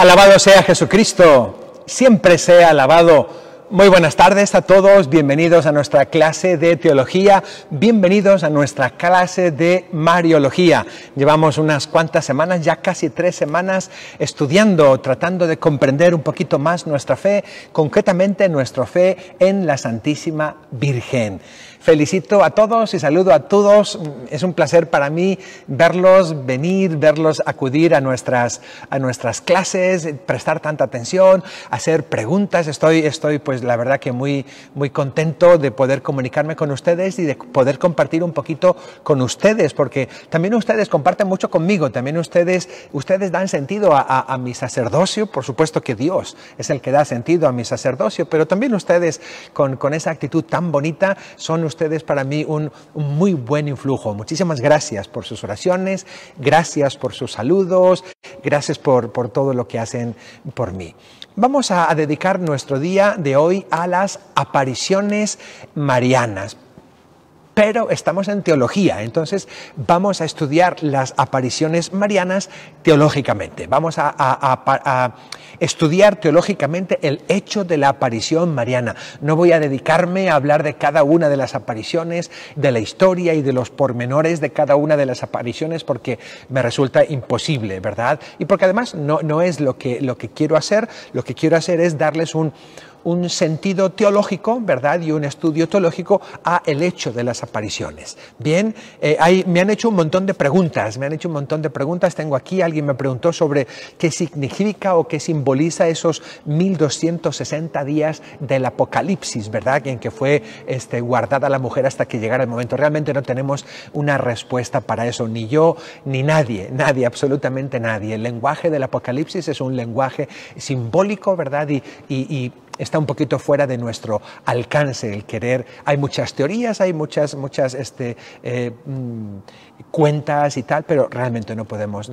Alabado sea Jesucristo, siempre sea alabado. Muy buenas tardes a todos, bienvenidos a nuestra clase de teología, bienvenidos a nuestra clase de Mariología. Llevamos unas cuantas semanas, ya casi 3 semanas, estudiando, tratando de comprender un poquito más nuestra fe, concretamente nuestra fe en la Santísima Virgen. Felicito a todos y saludo a todos. Es un placer para mí verlos venir, verlos acudir a nuestras clases, prestar tanta atención, hacer preguntas. Estoy pues la verdad que muy contento de poder comunicarme con ustedes y de poder compartir un poquito con ustedes, porque también ustedes comparten mucho conmigo, también ustedes dan sentido a mi sacerdocio. Por supuesto que Dios es el que da sentido a mi sacerdocio, pero también ustedes con esa actitud tan bonita son ustedes para mí un muy buen influjo. Muchísimas gracias por sus oraciones, gracias por sus saludos, gracias por todo lo que hacen por mí. Vamos a dedicar nuestro día de hoy a las apariciones marianas. Pero estamos en teología, entonces vamos a estudiar las apariciones marianas teológicamente. Vamos a estudiar teológicamente el hecho de la aparición mariana. No voy a dedicarme a hablar de cada una de las apariciones, de la historia y de los pormenores de cada una de las apariciones, porque me resulta imposible, ¿verdad? Y porque además no es lo que quiero hacer. Lo que quiero hacer es darles un sentido teológico, ¿verdad? Y un estudio teológico a el hecho de las apariciones. Bien, me han hecho un montón de preguntas, Tengo aquí, alguien me preguntó sobre qué significa o qué simboliza esos 1260 días del Apocalipsis, ¿verdad? En que fue guardada la mujer hasta que llegara el momento. Realmente no tenemos una respuesta para eso, ni yo, ni nadie, absolutamente nadie. El lenguaje del Apocalipsis es un lenguaje simbólico, ¿verdad? Y está un poquito fuera de nuestro alcance el querer. Hay muchas teorías, hay muchas cuentas y tal, pero realmente no podemos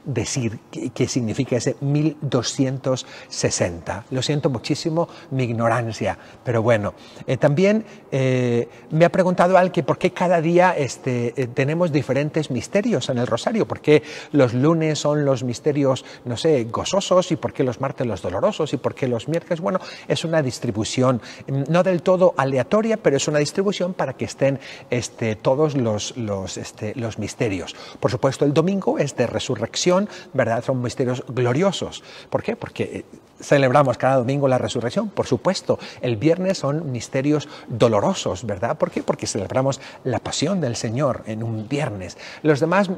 decir qué significa ese 1260. Lo siento muchísimo mi ignorancia, pero bueno. También me ha preguntado alguien por qué cada día tenemos diferentes misterios en el rosario, por qué los lunes son los misterios, no sé, gozosos, y por qué los martes los dolorosos, y por qué los miércoles. Bueno, es una distribución no del todo aleatoria, pero es una distribución para que estén todos los misterios. Por supuesto, el domingo es de resurrección, ¿verdad? Son misterios gloriosos. ¿Por qué? Porque celebramos cada domingo la resurrección, por supuesto. El viernes son misterios dolorosos, ¿verdad? ¿Por qué? Porque celebramos la pasión del Señor en un viernes. Los demás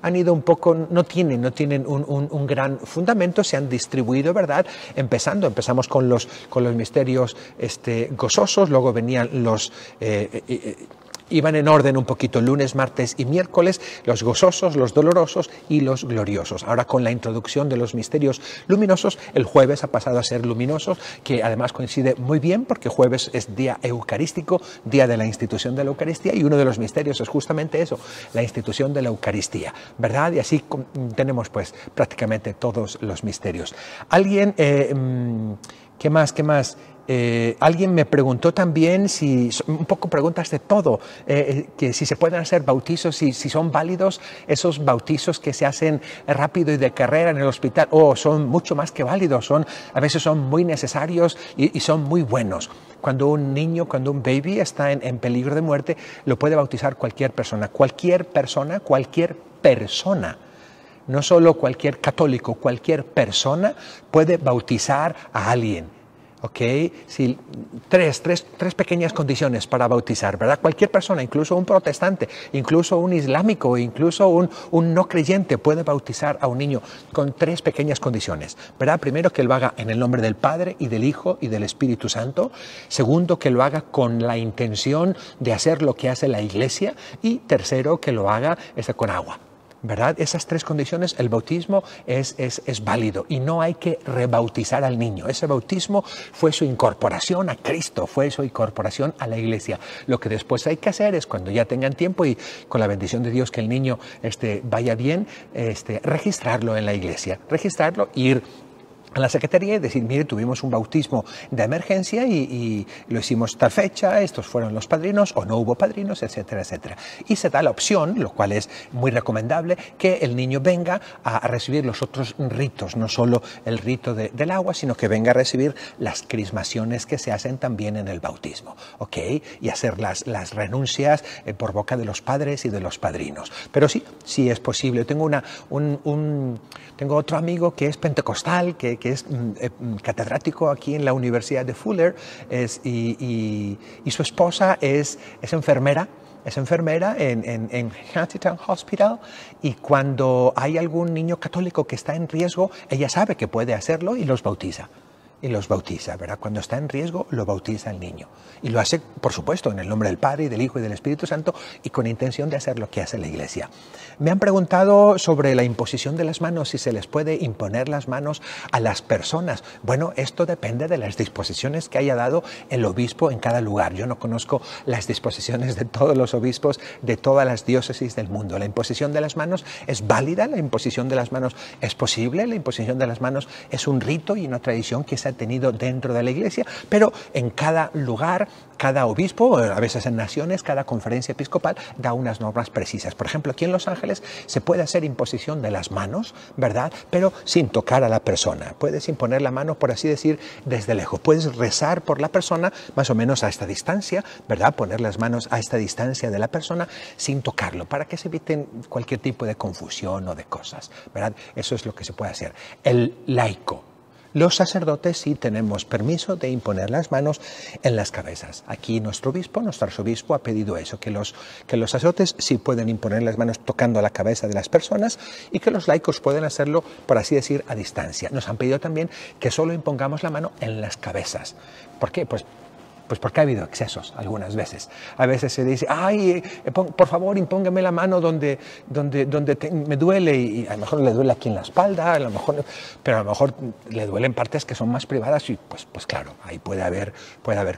han ido un poco, no tienen un gran fundamento, se han distribuido, ¿verdad? Empezamos con los misterios gozosos, luego venían los iban en orden un poquito, lunes, martes y miércoles, los gozosos, los dolorosos y los gloriosos. Ahora, con la introducción de los misterios luminosos, el jueves ha pasado a ser luminosos, que además coincide muy bien porque jueves es día eucarístico, día de la institución de la Eucaristía, y uno de los misterios es justamente eso, la institución de la Eucaristía, ¿verdad? Y así tenemos pues prácticamente todos los misterios. Alguien, ¿qué más? Alguien me preguntó también un poco preguntas de todo, que si se pueden hacer bautizos, si son válidos esos bautizos que se hacen rápido y de carrera en el hospital, son mucho más que válidos, a veces son muy necesarios y son muy buenos. Cuando un niño, cuando un baby está en peligro de muerte, lo puede bautizar cualquier persona, no solo cualquier católico, cualquier persona puede bautizar a alguien. ¿Ok? Sí, tres pequeñas condiciones para bautizar, ¿verdad? Cualquier persona, incluso un protestante, incluso un islámico, incluso un no creyente puede bautizar a un niño con 3 pequeñas condiciones, ¿verdad? Primero, que lo haga en el nombre del Padre y del Hijo y del Espíritu Santo. Segundo, que lo haga con la intención de hacer lo que hace la Iglesia. Y tercero, que lo haga con agua, ¿verdad? Esas 3 condiciones, el bautismo es válido y no hay que rebautizar al niño. Ese bautismo fue su incorporación a Cristo, fue su incorporación a la Iglesia. Lo que después hay que hacer es, cuando ya tengan tiempo y con la bendición de Dios que el niño vaya bien, registrarlo en la Iglesia, ir a la secretaría y decir, mire, tuvimos un bautismo de emergencia y lo hicimos tal fecha, estos fueron los padrinos o no hubo padrinos, etcétera, etcétera. Y se da la opción, lo cual es muy recomendable, que el niño venga a recibir los otros ritos, no solo el rito del agua, sino que venga a recibir las crismaciones que se hacen también en el bautismo, ¿ok? Y hacer las renuncias por boca de los padres y de los padrinos. Pero sí es posible. Tengo tengo otro amigo que es pentecostal, que es catedrático aquí en la Universidad de Fuller, y su esposa es enfermera. Es enfermera en Huntington Hospital, y cuando hay algún niño católico que está en riesgo, ella sabe que puede hacerlo y los bautiza. ¿Verdad? Cuando está en riesgo, lo bautiza el niño. Y lo hace, por supuesto, en el nombre del Padre, y del Hijo y del Espíritu Santo, y con intención de hacer lo que hace la Iglesia. Me han preguntado sobre la imposición de las manos, si se les puede imponer las manos a las personas. Bueno, esto depende de las disposiciones que haya dado el obispo en cada lugar. Yo no conozco las disposiciones de todos los obispos de todas las diócesis del mundo. La imposición de las manos es válida, la imposición de las manos es posible, la imposición de las manos es un rito y una tradición que se ha tenido dentro de la Iglesia, pero en cada lugar, cada obispo, a veces en naciones, cada conferencia episcopal da unas normas precisas. Por ejemplo, aquí en Los Ángeles se puede hacer imposición de las manos, ¿verdad? Pero sin tocar a la persona. Puedes imponer la mano, por así decir, desde lejos. Puedes rezar por la persona más o menos a esta distancia, ¿verdad? Poner las manos a esta distancia de la persona sin tocarlo, para que se eviten cualquier tipo de confusión o de cosas, ¿verdad? Eso es lo que se puede hacer. El laico. Los sacerdotes sí tenemos permiso de imponer las manos en las cabezas. Aquí nuestro arzobispo ha pedido eso, que los sacerdotes sí pueden imponer las manos tocando la cabeza de las personas, y que los laicos pueden hacerlo, por así decir, a distancia. Nos han pedido también que solo impongamos la mano en las cabezas. ¿Por qué? Pues porque ha habido excesos algunas veces. A veces se dice, ay, por favor, impóngame la mano donde me duele, y a lo mejor le duele aquí en la espalda, pero a lo mejor le duelen partes que son más privadas, y pues claro, ahí puede haber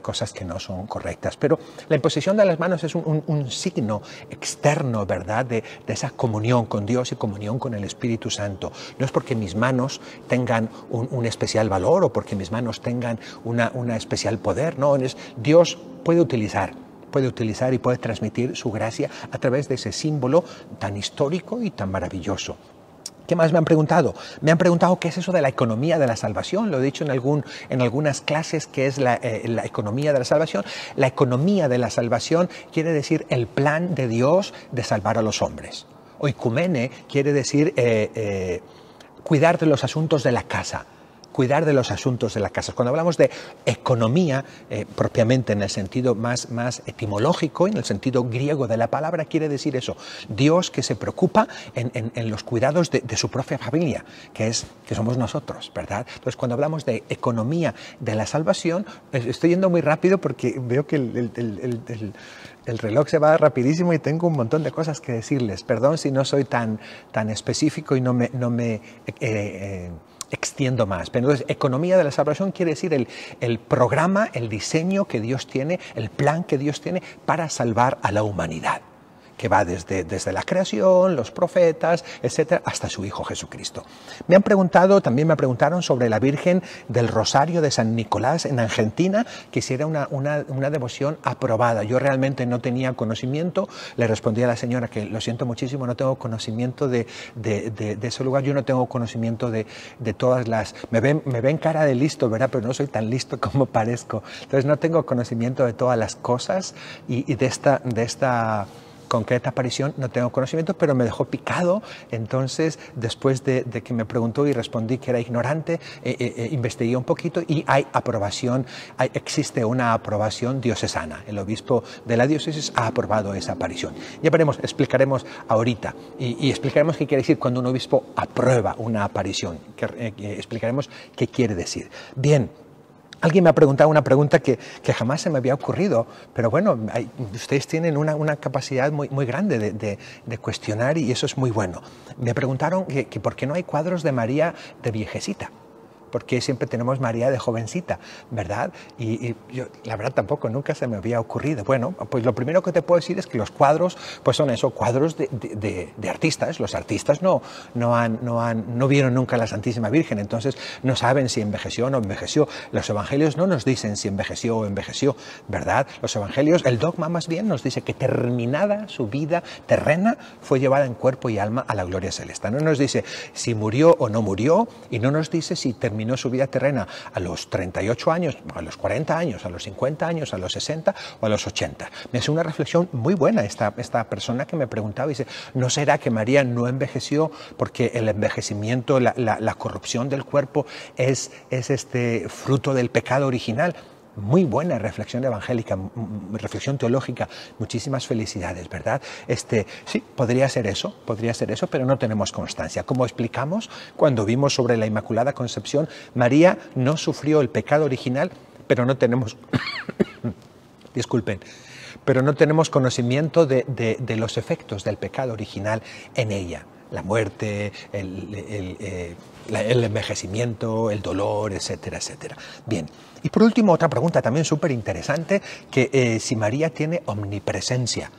cosas que no son correctas. Pero la imposición de las manos es un signo externo, ¿verdad?, de esa comunión con Dios y comunión con el Espíritu Santo. No es porque mis manos tengan un especial valor o porque mis manos tengan una especial poder, no, Dios puede utilizar y puede transmitir su gracia a través de ese símbolo tan histórico y tan maravilloso. ¿Qué más me han preguntado? Me han preguntado qué es eso de la economía de la salvación. Lo he dicho en algunas clases, que es la economía de la salvación. La economía de la salvación quiere decir el plan de Dios de salvar a los hombres. Oikumene quiere decir cuidar de los asuntos de la casa. Cuidar de los asuntos de la casa. Cuando hablamos de economía, propiamente en el sentido más etimológico, en el sentido griego de la palabra, quiere decir eso. Dios que se preocupa en los cuidados de su propia familia, que somos nosotros, ¿verdad? Entonces, cuando hablamos de economía de la salvación, estoy yendo muy rápido porque veo que el reloj se va rapidísimo y tengo un montón de cosas que decirles. Perdón si no soy tan específico y no me extiendo más. Pero entonces, economía de la salvación quiere decir el programa, el diseño que Dios tiene, el plan que Dios tiene para salvar a la humanidad, que va desde la creación, los profetas, etcétera, hasta su Hijo Jesucristo. También me preguntaron sobre la Virgen del Rosario de San Nicolás en Argentina, que si era una devoción aprobada. Yo realmente no tenía conocimiento. Le respondí a la señora que lo siento muchísimo, no tengo conocimiento de ese lugar. Yo no tengo conocimiento de todas las... Me ven cara de listo, ¿verdad? Pero no soy tan listo como parezco. Entonces no tengo conocimiento de todas las cosas y de esta concreta aparición no tengo conocimiento, pero me dejó picado. Entonces, después de que me preguntó y respondí que era ignorante, investigué un poquito y hay aprobación, existe una aprobación diocesana. El obispo de la diócesis ha aprobado esa aparición. Ya veremos, explicaremos ahorita y explicaremos qué quiere decir cuando un obispo aprueba una aparición. Explicaremos qué quiere decir. Bien. Alguien me ha preguntado una pregunta que jamás se me había ocurrido, pero bueno, ustedes tienen una capacidad muy grande de cuestionar, y eso es muy bueno. Me preguntaron que por qué no hay cuadros de María de viejecita. porque siempre tenemos María de jovencita, ¿verdad? Y yo, la verdad, tampoco, nunca se me había ocurrido. Bueno, pues lo primero que te puedo decir es que los cuadros, pues son eso, cuadros de artistas. Los artistas no vieron nunca a la Santísima Virgen, entonces no saben si envejeció o no envejeció. Los evangelios no nos dicen si envejeció o envejeció, ¿verdad? Los evangelios, el dogma más bien nos dice que terminada su vida terrena, fue llevada en cuerpo y alma a la gloria celeste. No nos dice si murió o no murió, y no nos dice si terminó su vida terrena a los 38 años, a los 40 años, a los 50 años, a los 60 o a los 80. Me hace una reflexión muy buena esta persona que me preguntaba, dice, ¿no será que María no envejeció porque el envejecimiento, la corrupción del cuerpo es fruto del pecado original? Muy buena reflexión evangélica, reflexión teológica, muchísimas felicidades, ¿verdad? Sí, podría ser eso, pero no tenemos constancia. Como explicamos cuando vimos sobre la Inmaculada Concepción, María no sufrió el pecado original, pero no tenemos, disculpen, pero no tenemos conocimiento de los efectos del pecado original en ella. La muerte, el envejecimiento, el dolor, etcétera, etcétera. Bien, y por último otra pregunta también súper interesante, que si María tiene omnipresencia,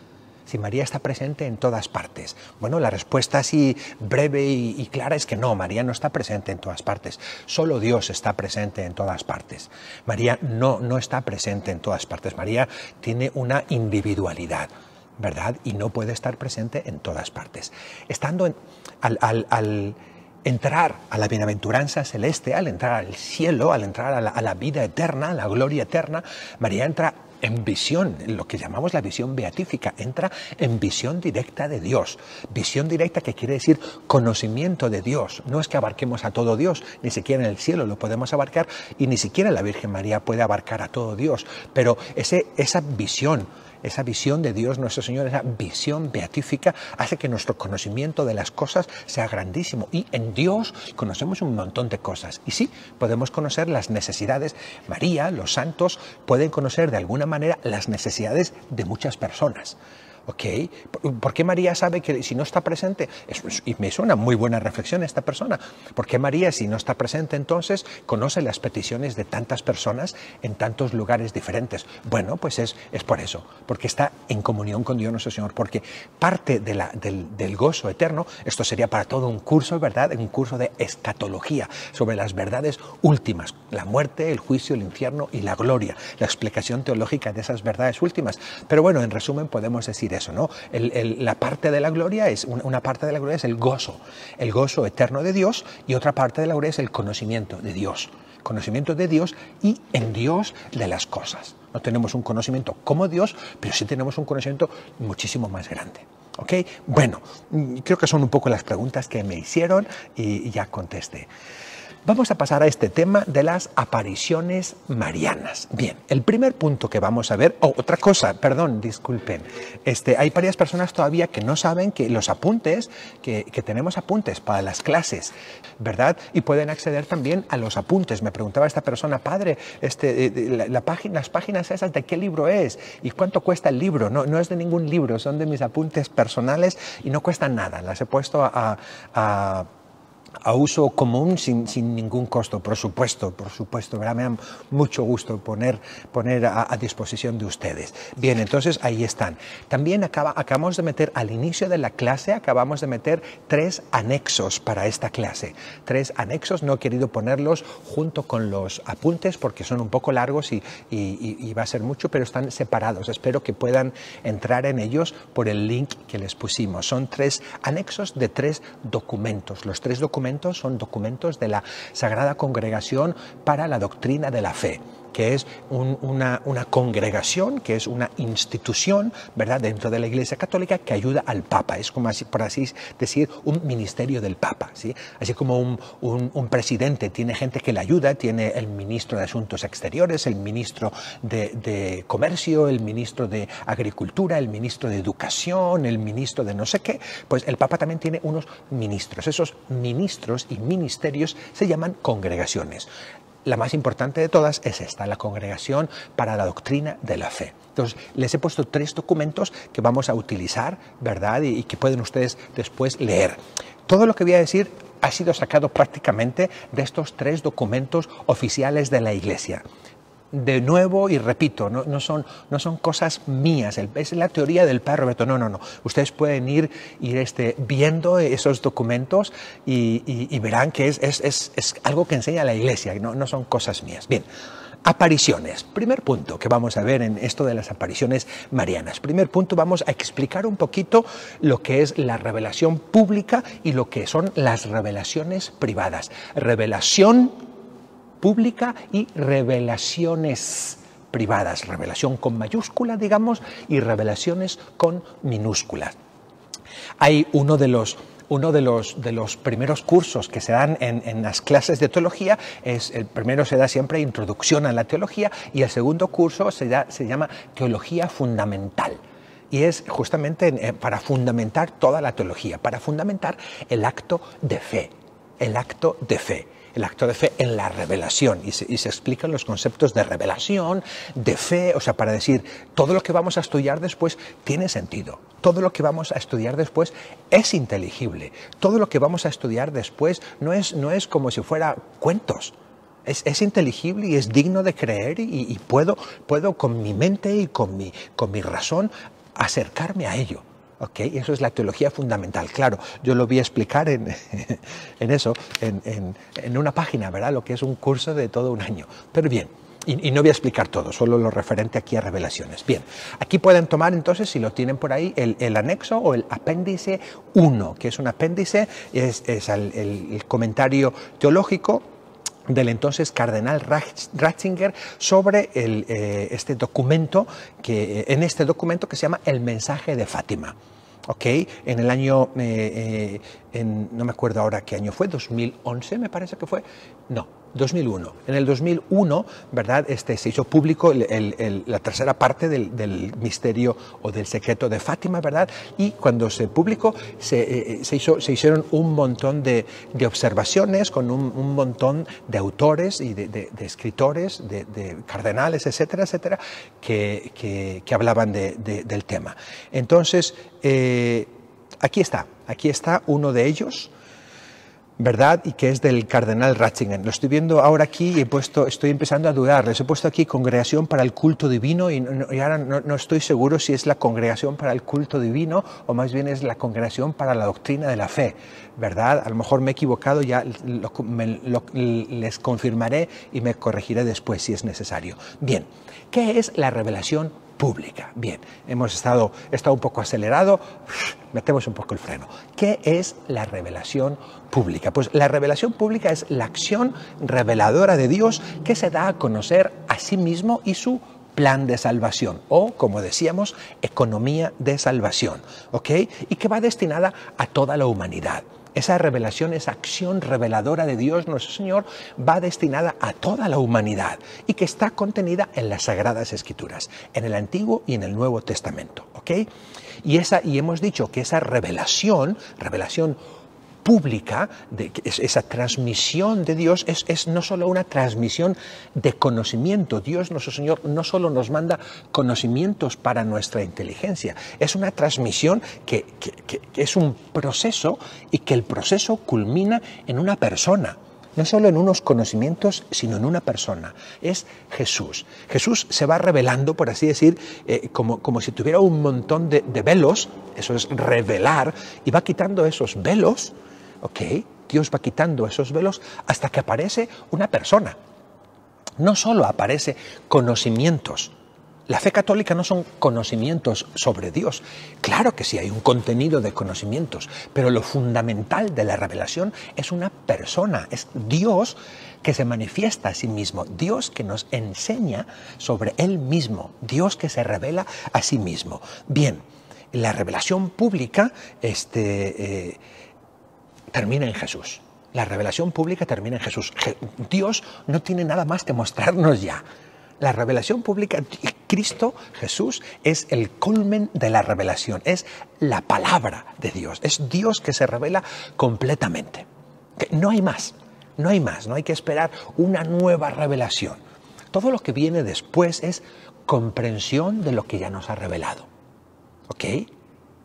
si María está presente en todas partes. Bueno, la respuesta así breve y clara es que no, María no está presente en todas partes, solo Dios está presente en todas partes. María no está presente en todas partes, María tiene una individualidad, ¿verdad? Y no puede estar presente en todas partes. Estando al entrar a la bienaventuranza celeste, al entrar al cielo, al entrar a la vida eterna, a la gloria eterna, María entra en visión, lo que llamamos la visión beatífica, entra en visión directa de Dios. Visión directa, que quiere decir conocimiento de Dios. No es que abarquemos a todo Dios, ni siquiera en el cielo lo podemos abarcar, y ni siquiera la Virgen María puede abarcar a todo Dios, pero esa visión de Dios nuestro Señor, esa visión beatífica, hace que nuestro conocimiento de las cosas sea grandísimo. Y en Dios conocemos un montón de cosas. Y sí, podemos conocer las necesidades. María, los santos, pueden conocer de alguna manera las necesidades de muchas personas. ¿Ok? ¿Por qué María sabe que si no está presente? Y me hizo una muy buena reflexión esta persona. ¿Por qué María, si no está presente, entonces conoce las peticiones de tantas personas en tantos lugares diferentes? Bueno, pues es por eso, porque está en comunión con Dios nuestro Señor, porque parte del gozo eterno, esto sería para todo un curso, ¿verdad? Un curso de escatología, sobre las verdades últimas, la muerte, el juicio, el infierno y la gloria, la explicación teológica de esas verdades últimas. Pero bueno, en resumen podemos decir eso, ¿no? La parte de la gloria es, una parte de la gloria es el gozo eterno de Dios, y otra parte de la gloria es el conocimiento de Dios y en Dios de las cosas. No tenemos un conocimiento como Dios, pero sí tenemos un conocimiento muchísimo más grande. ¿Ok? Bueno, creo que son un poco las preguntas que me hicieron y ya contesté. Vamos a pasar a este tema de las apariciones marianas. Bien, el primer punto que vamos a ver, otra cosa, perdón, disculpen, hay varias personas todavía que no saben que los apuntes, que tenemos apuntes para las clases, ¿verdad? Y pueden acceder también a los apuntes. Me preguntaba esta persona, padre, las páginas esas, ¿de qué libro es? ¿Y cuánto cuesta el libro? No es de ningún libro, son de mis apuntes personales y no cuestan nada. Las he puesto a uso común sin ningún costo, por supuesto, ¿verdad? Me da mucho gusto poner a disposición de ustedes. Bien, entonces ahí están. También acabamos de meter, al inicio de la clase, acabamos de meter 3 anexos para esta clase. 3 anexos, no he querido ponerlos junto con los apuntes porque son un poco largos y va a ser mucho, pero están separados. Espero que puedan entrar en ellos por el link que les pusimos. Son 3 anexos de 3 documentos. Los 3 documentos son documentos de la Sagrada Congregación para la Doctrina de la Fe, que es una congregación, que es una institución, ¿verdad?, dentro de la Iglesia Católica, que ayuda al Papa. Es como así, por así decir, un ministerio del Papa, ¿sí? Así como un presidente tiene gente que le ayuda, tiene el ministro de Asuntos Exteriores, el ministro de Comercio, el ministro de Agricultura, el ministro de Educación, el ministro de no sé qué, pues el Papa también tiene unos ministros. Esos ministros y ministerios se llaman congregaciones. La más importante de todas es esta, la Congregación para la Doctrina de la Fe. Entonces, les he puesto 3 documentos que vamos a utilizar, ¿verdad? Y que pueden ustedes después leer. Todo lo que voy a decir ha sido sacado prácticamente de estos 3 documentos oficiales de la Iglesia. De nuevo y repito, no son cosas mías, es la teoría del padre Roberto. No. Ustedes pueden ir viendo esos documentos y verán que es algo que enseña la Iglesia, no son cosas mías. Bien, apariciones. Primer punto que vamos a ver en esto de las apariciones marianas. Primer punto, vamos a explicar un poquito lo que es la revelación pública y lo que son las revelaciones privadas. Revelación pública y revelaciones privadas, revelación con mayúscula, digamos, y revelaciones con minúsculas. Hay uno de los primeros cursos que se dan en las clases de teología, el primero se da siempre introducción a la teología y el segundo curso se llama teología fundamental. Y es justamente para fundamentar toda la teología, para fundamentar el acto de fe, el acto de fe en la revelación, y se explican los conceptos de revelación, de fe, o sea, para decir, todo lo que vamos a estudiar después tiene sentido, todo lo que vamos a estudiar después es inteligible, todo lo que vamos a estudiar después no es como si fuera cuentos. Es inteligible y es digno de creer y puedo con mi mente y con mi razón acercarme a ello. ¿Ok? Eso es la teología fundamental. Claro, yo lo voy a explicar en una página, ¿verdad? Lo que es un curso de todo un año. Pero bien, y no voy a explicar todo, solo lo referente aquí a revelaciones. Bien, aquí pueden tomar entonces, si lo tienen por ahí, el anexo o el apéndice 1, que es un apéndice, es el comentario teológico del entonces cardenal Ratzinger sobre este documento en este documento que se llama El mensaje de Fátima. ¿Ok? En el año, no me acuerdo ahora qué año fue, 2011 me parece que fue, no, 2001. En el 2001, ¿verdad? Se hizo público la tercera parte del misterio o del secreto de Fátima, ¿verdad? Y cuando se publicó, se hicieron un montón de observaciones con un montón de autores y de escritores, de cardenales, etcétera, etcétera, que hablaban del tema. Entonces, aquí está uno de ellos, ¿verdad? Y que es del cardenal Ratzinger. Lo estoy viendo ahora aquí y estoy empezando a dudar. Les he puesto aquí Congregación para el Culto Divino y ahora no estoy seguro si es la Congregación para el Culto Divino o más bien es la Congregación para la Doctrina de la Fe, ¿verdad? A lo mejor me he equivocado, ya les confirmaré y me corregiré después si es necesario. Bien, ¿qué es la revelación pública? Bien, hemos estado un poco acelerado, metemos un poco el freno. ¿Qué es la revelación pública? Pues la revelación pública es la acción reveladora de Dios que se da a conocer a sí mismo y su plan de salvación o, como decíamos, economía de salvación, ¿ok? Y que va destinada a toda la humanidad. Esa revelación, esa acción reveladora de Dios nuestro Señor va destinada a toda la humanidad y que está contenida en las Sagradas Escrituras, en el Antiguo y en el Nuevo Testamento, ¿ok? Y hemos dicho que esa revelación pública, esa transmisión de Dios es no solo una transmisión de conocimiento. Dios nuestro Señor no solo nos manda conocimientos para nuestra inteligencia, es una transmisión que es un proceso y que el proceso culmina en una persona. No solo en unos conocimientos, sino en una persona. Es Jesús. Jesús se va revelando, por así decir, como si tuviera un montón de velos, eso es revelar, y va quitando esos velos, ¿ok? Dios va quitando esos velos hasta que aparece una persona. No solo aparece conocimientos. La fe católica no son conocimientos sobre Dios. Claro que sí hay un contenido de conocimientos, pero lo fundamental de la revelación es una persona, es Dios que se manifiesta a sí mismo, Dios que nos enseña sobre Él mismo, Dios que se revela a sí mismo. Bien, la revelación pública termina en Jesús. La revelación pública termina en Jesús. Dios no tiene nada más que mostrarnos ya. La revelación pública, Cristo, Jesús, es el culmen de la revelación, es la palabra de Dios, es Dios que se revela completamente. No hay más, no hay que esperar una nueva revelación. Todo lo que viene después es comprensión de lo que ya nos ha revelado. ¿Ok?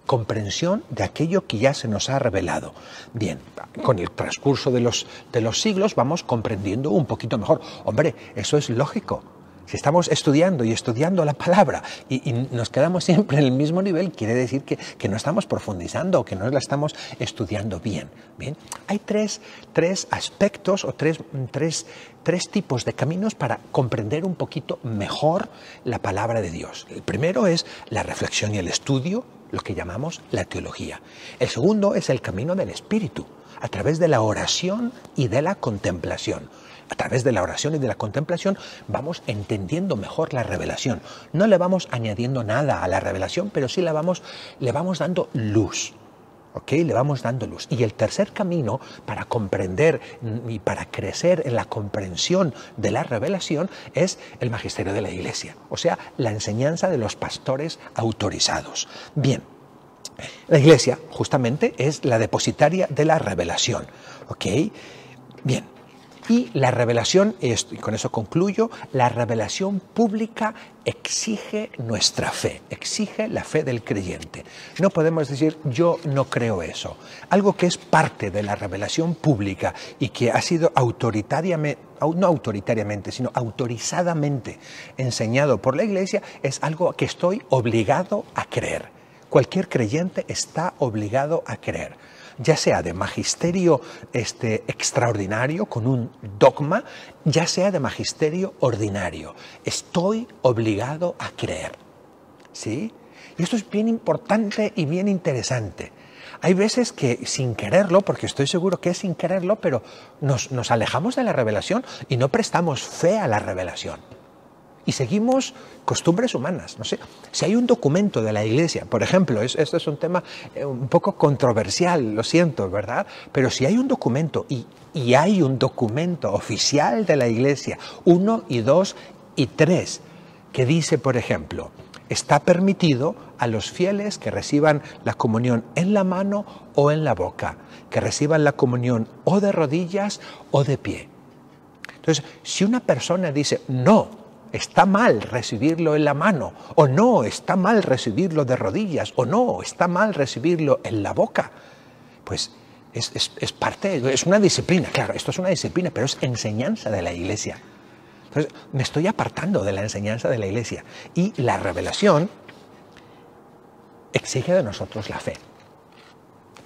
comprensión de aquello que ya se nos ha revelado. Bien, con el transcurso de los siglos vamos comprendiendo un poquito mejor. Hombre, eso es lógico. Si estamos estudiando y estudiando la palabra y nos quedamos siempre en el mismo nivel, quiere decir que no estamos profundizando o que no la estamos estudiando bien. Bien, hay tres aspectos o tres tipos de caminos para comprender un poquito mejor la palabra de Dios. El primero es la reflexión y el estudio, lo que llamamos la teología. El segundo es el camino del Espíritu, a través de la oración y de la contemplación. A través de la oración y de la contemplación vamos entendiendo mejor la revelación. No le vamos añadiendo nada a la revelación, pero sí le vamos dando luz. ¿Ok? Le vamos dando luz. Y el tercer camino para comprender y para crecer en la comprensión de la revelación es el magisterio de la Iglesia, o sea, la enseñanza de los pastores autorizados. Bien, la Iglesia justamente es la depositaria de la revelación. ¿Ok? Bien. Y la revelación, y con eso concluyo, la revelación pública exige nuestra fe, exige la fe del creyente. No podemos decir, yo no creo eso. Algo que es parte de la revelación pública y que ha sido no autoritariamente, sino autorizadamente enseñado por la Iglesia, es algo que estoy obligado a creer. Cualquier creyente está obligado a creer, ya sea de magisterio extraordinario, con un dogma, ya sea de magisterio ordinario. Estoy obligado a creer. ¿Sí? Y esto es bien importante y bien interesante. Hay veces que sin quererlo, porque estoy seguro que es sin quererlo, pero nos alejamos de la revelación y no prestamos fe a la revelación. Y seguimos costumbres humanas. No sé, si hay un documento de la Iglesia, por ejemplo, esto es un tema un poco controversial, lo siento, ¿verdad? Pero si hay un documento y hay un documento oficial de la Iglesia, 1 y 2 y 3, que dice, por ejemplo, está permitido a los fieles que reciban la comunión en la mano o en la boca, que reciban la comunión o de rodillas o de pie. Entonces, si una persona dice, no, está mal recibirlo en la mano, o no, está mal recibirlo de rodillas, o no, está mal recibirlo en la boca, pues es una disciplina. Claro, esto es una disciplina, pero es enseñanza de la Iglesia. Entonces, me estoy apartando de la enseñanza de la Iglesia. Y la revelación exige de nosotros la fe.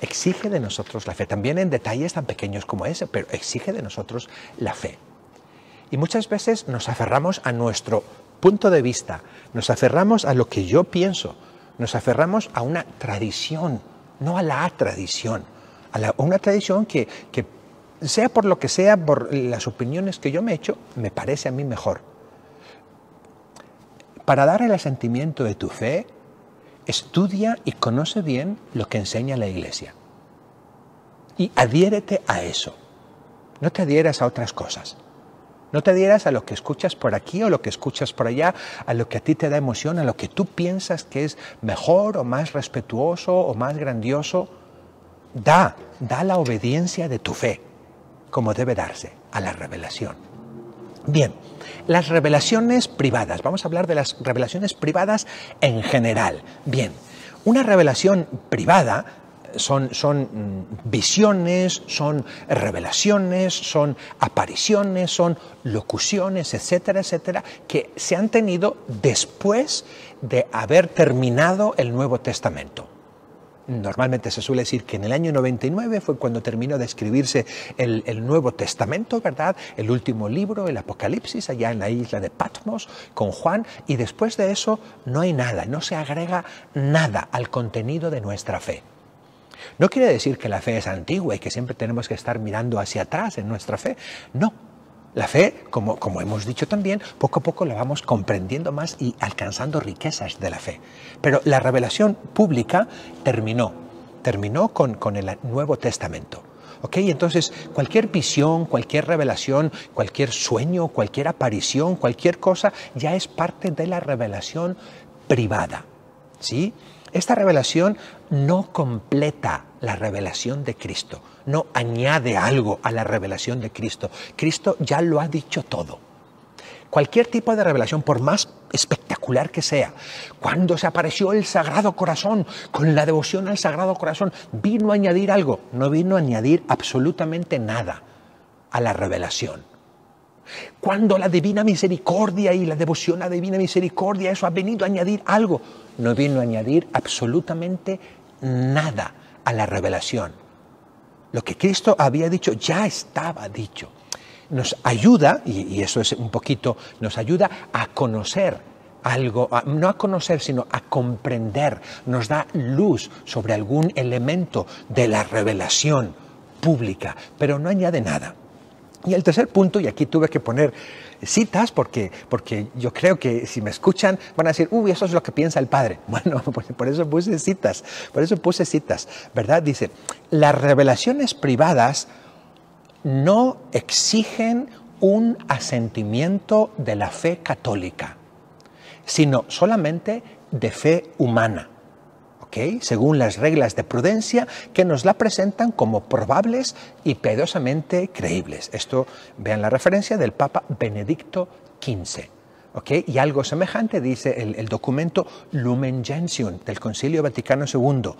Exige de nosotros la fe, también en detalles tan pequeños como ese, pero exige de nosotros la fe. Y muchas veces nos aferramos a nuestro punto de vista, nos aferramos a lo que yo pienso, nos aferramos a una tradición, no a la tradición, a una tradición que sea por lo que sea, por las opiniones que yo me he hecho, me parece a mí mejor. Para dar el asentimiento de tu fe, estudia y conoce bien lo que enseña la Iglesia. Y adhiérete a eso. No te adhieras a otras cosas. No te adhieras a lo que escuchas por aquí o lo que escuchas por allá, a lo que a ti te da emoción, a lo que tú piensas que es mejor o más respetuoso o más grandioso. Da la obediencia de tu fe, como debe darse, a la revelación. Bien, las revelaciones privadas. Vamos a hablar de las revelaciones privadas en general. Bien, una revelación privada son visiones, son revelaciones, son apariciones, son locuciones, etcétera, etcétera, que se han tenido después de haber terminado el Nuevo Testamento. Normalmente se suele decir que en el año 99 fue cuando terminó de escribirse el Nuevo Testamento, ¿verdad? El último libro, el Apocalipsis, allá en la isla de Patmos, con Juan, y después de eso no hay nada, no se agrega nada al contenido de nuestra fe. No quiere decir que la fe es antigua y que siempre tenemos que estar mirando hacia atrás en nuestra fe. No. La fe, como hemos dicho también, poco a poco la vamos comprendiendo más y alcanzando riquezas de la fe. Pero la revelación pública terminó con el Nuevo Testamento. ¿Ok? Entonces, cualquier visión, cualquier revelación, cualquier sueño, cualquier aparición, cualquier cosa, ya es parte de la revelación privada. ¿Sí? Esta revelación no completa la revelación de Cristo, no añade algo a la revelación de Cristo. Cristo ya lo ha dicho todo. Cualquier tipo de revelación, por más espectacular que sea. Cuando se apareció el Sagrado Corazón, con la devoción al Sagrado Corazón, vino a añadir algo, no vino a añadir absolutamente nada a la revelación. Cuando la Divina Misericordia y la devoción a la Divina Misericordia, eso ha venido a añadir algo, no vino a añadir absolutamente nada a la revelación. Lo que Cristo había dicho ya estaba dicho. Nos ayuda, y eso es un poquito, nos ayuda a conocer algo, no a conocer, sino a comprender, nos da luz sobre algún elemento de la revelación pública, pero no añade nada. Y el tercer punto, y aquí tuve que poner citas porque yo creo que si me escuchan van a decir, uy, eso es lo que piensa el Padre. Bueno, por eso puse citas, ¿verdad? Dice, las revelaciones privadas no exigen un asentimiento de la fe católica, sino solamente de fe humana, ¿ok? Según las reglas de prudencia que nos la presentan como probables y piadosamente creíbles. Esto, vean la referencia del Papa Benedicto XV. ¿Okay? Y algo semejante dice el documento Lumen Gentium del Concilio Vaticano II.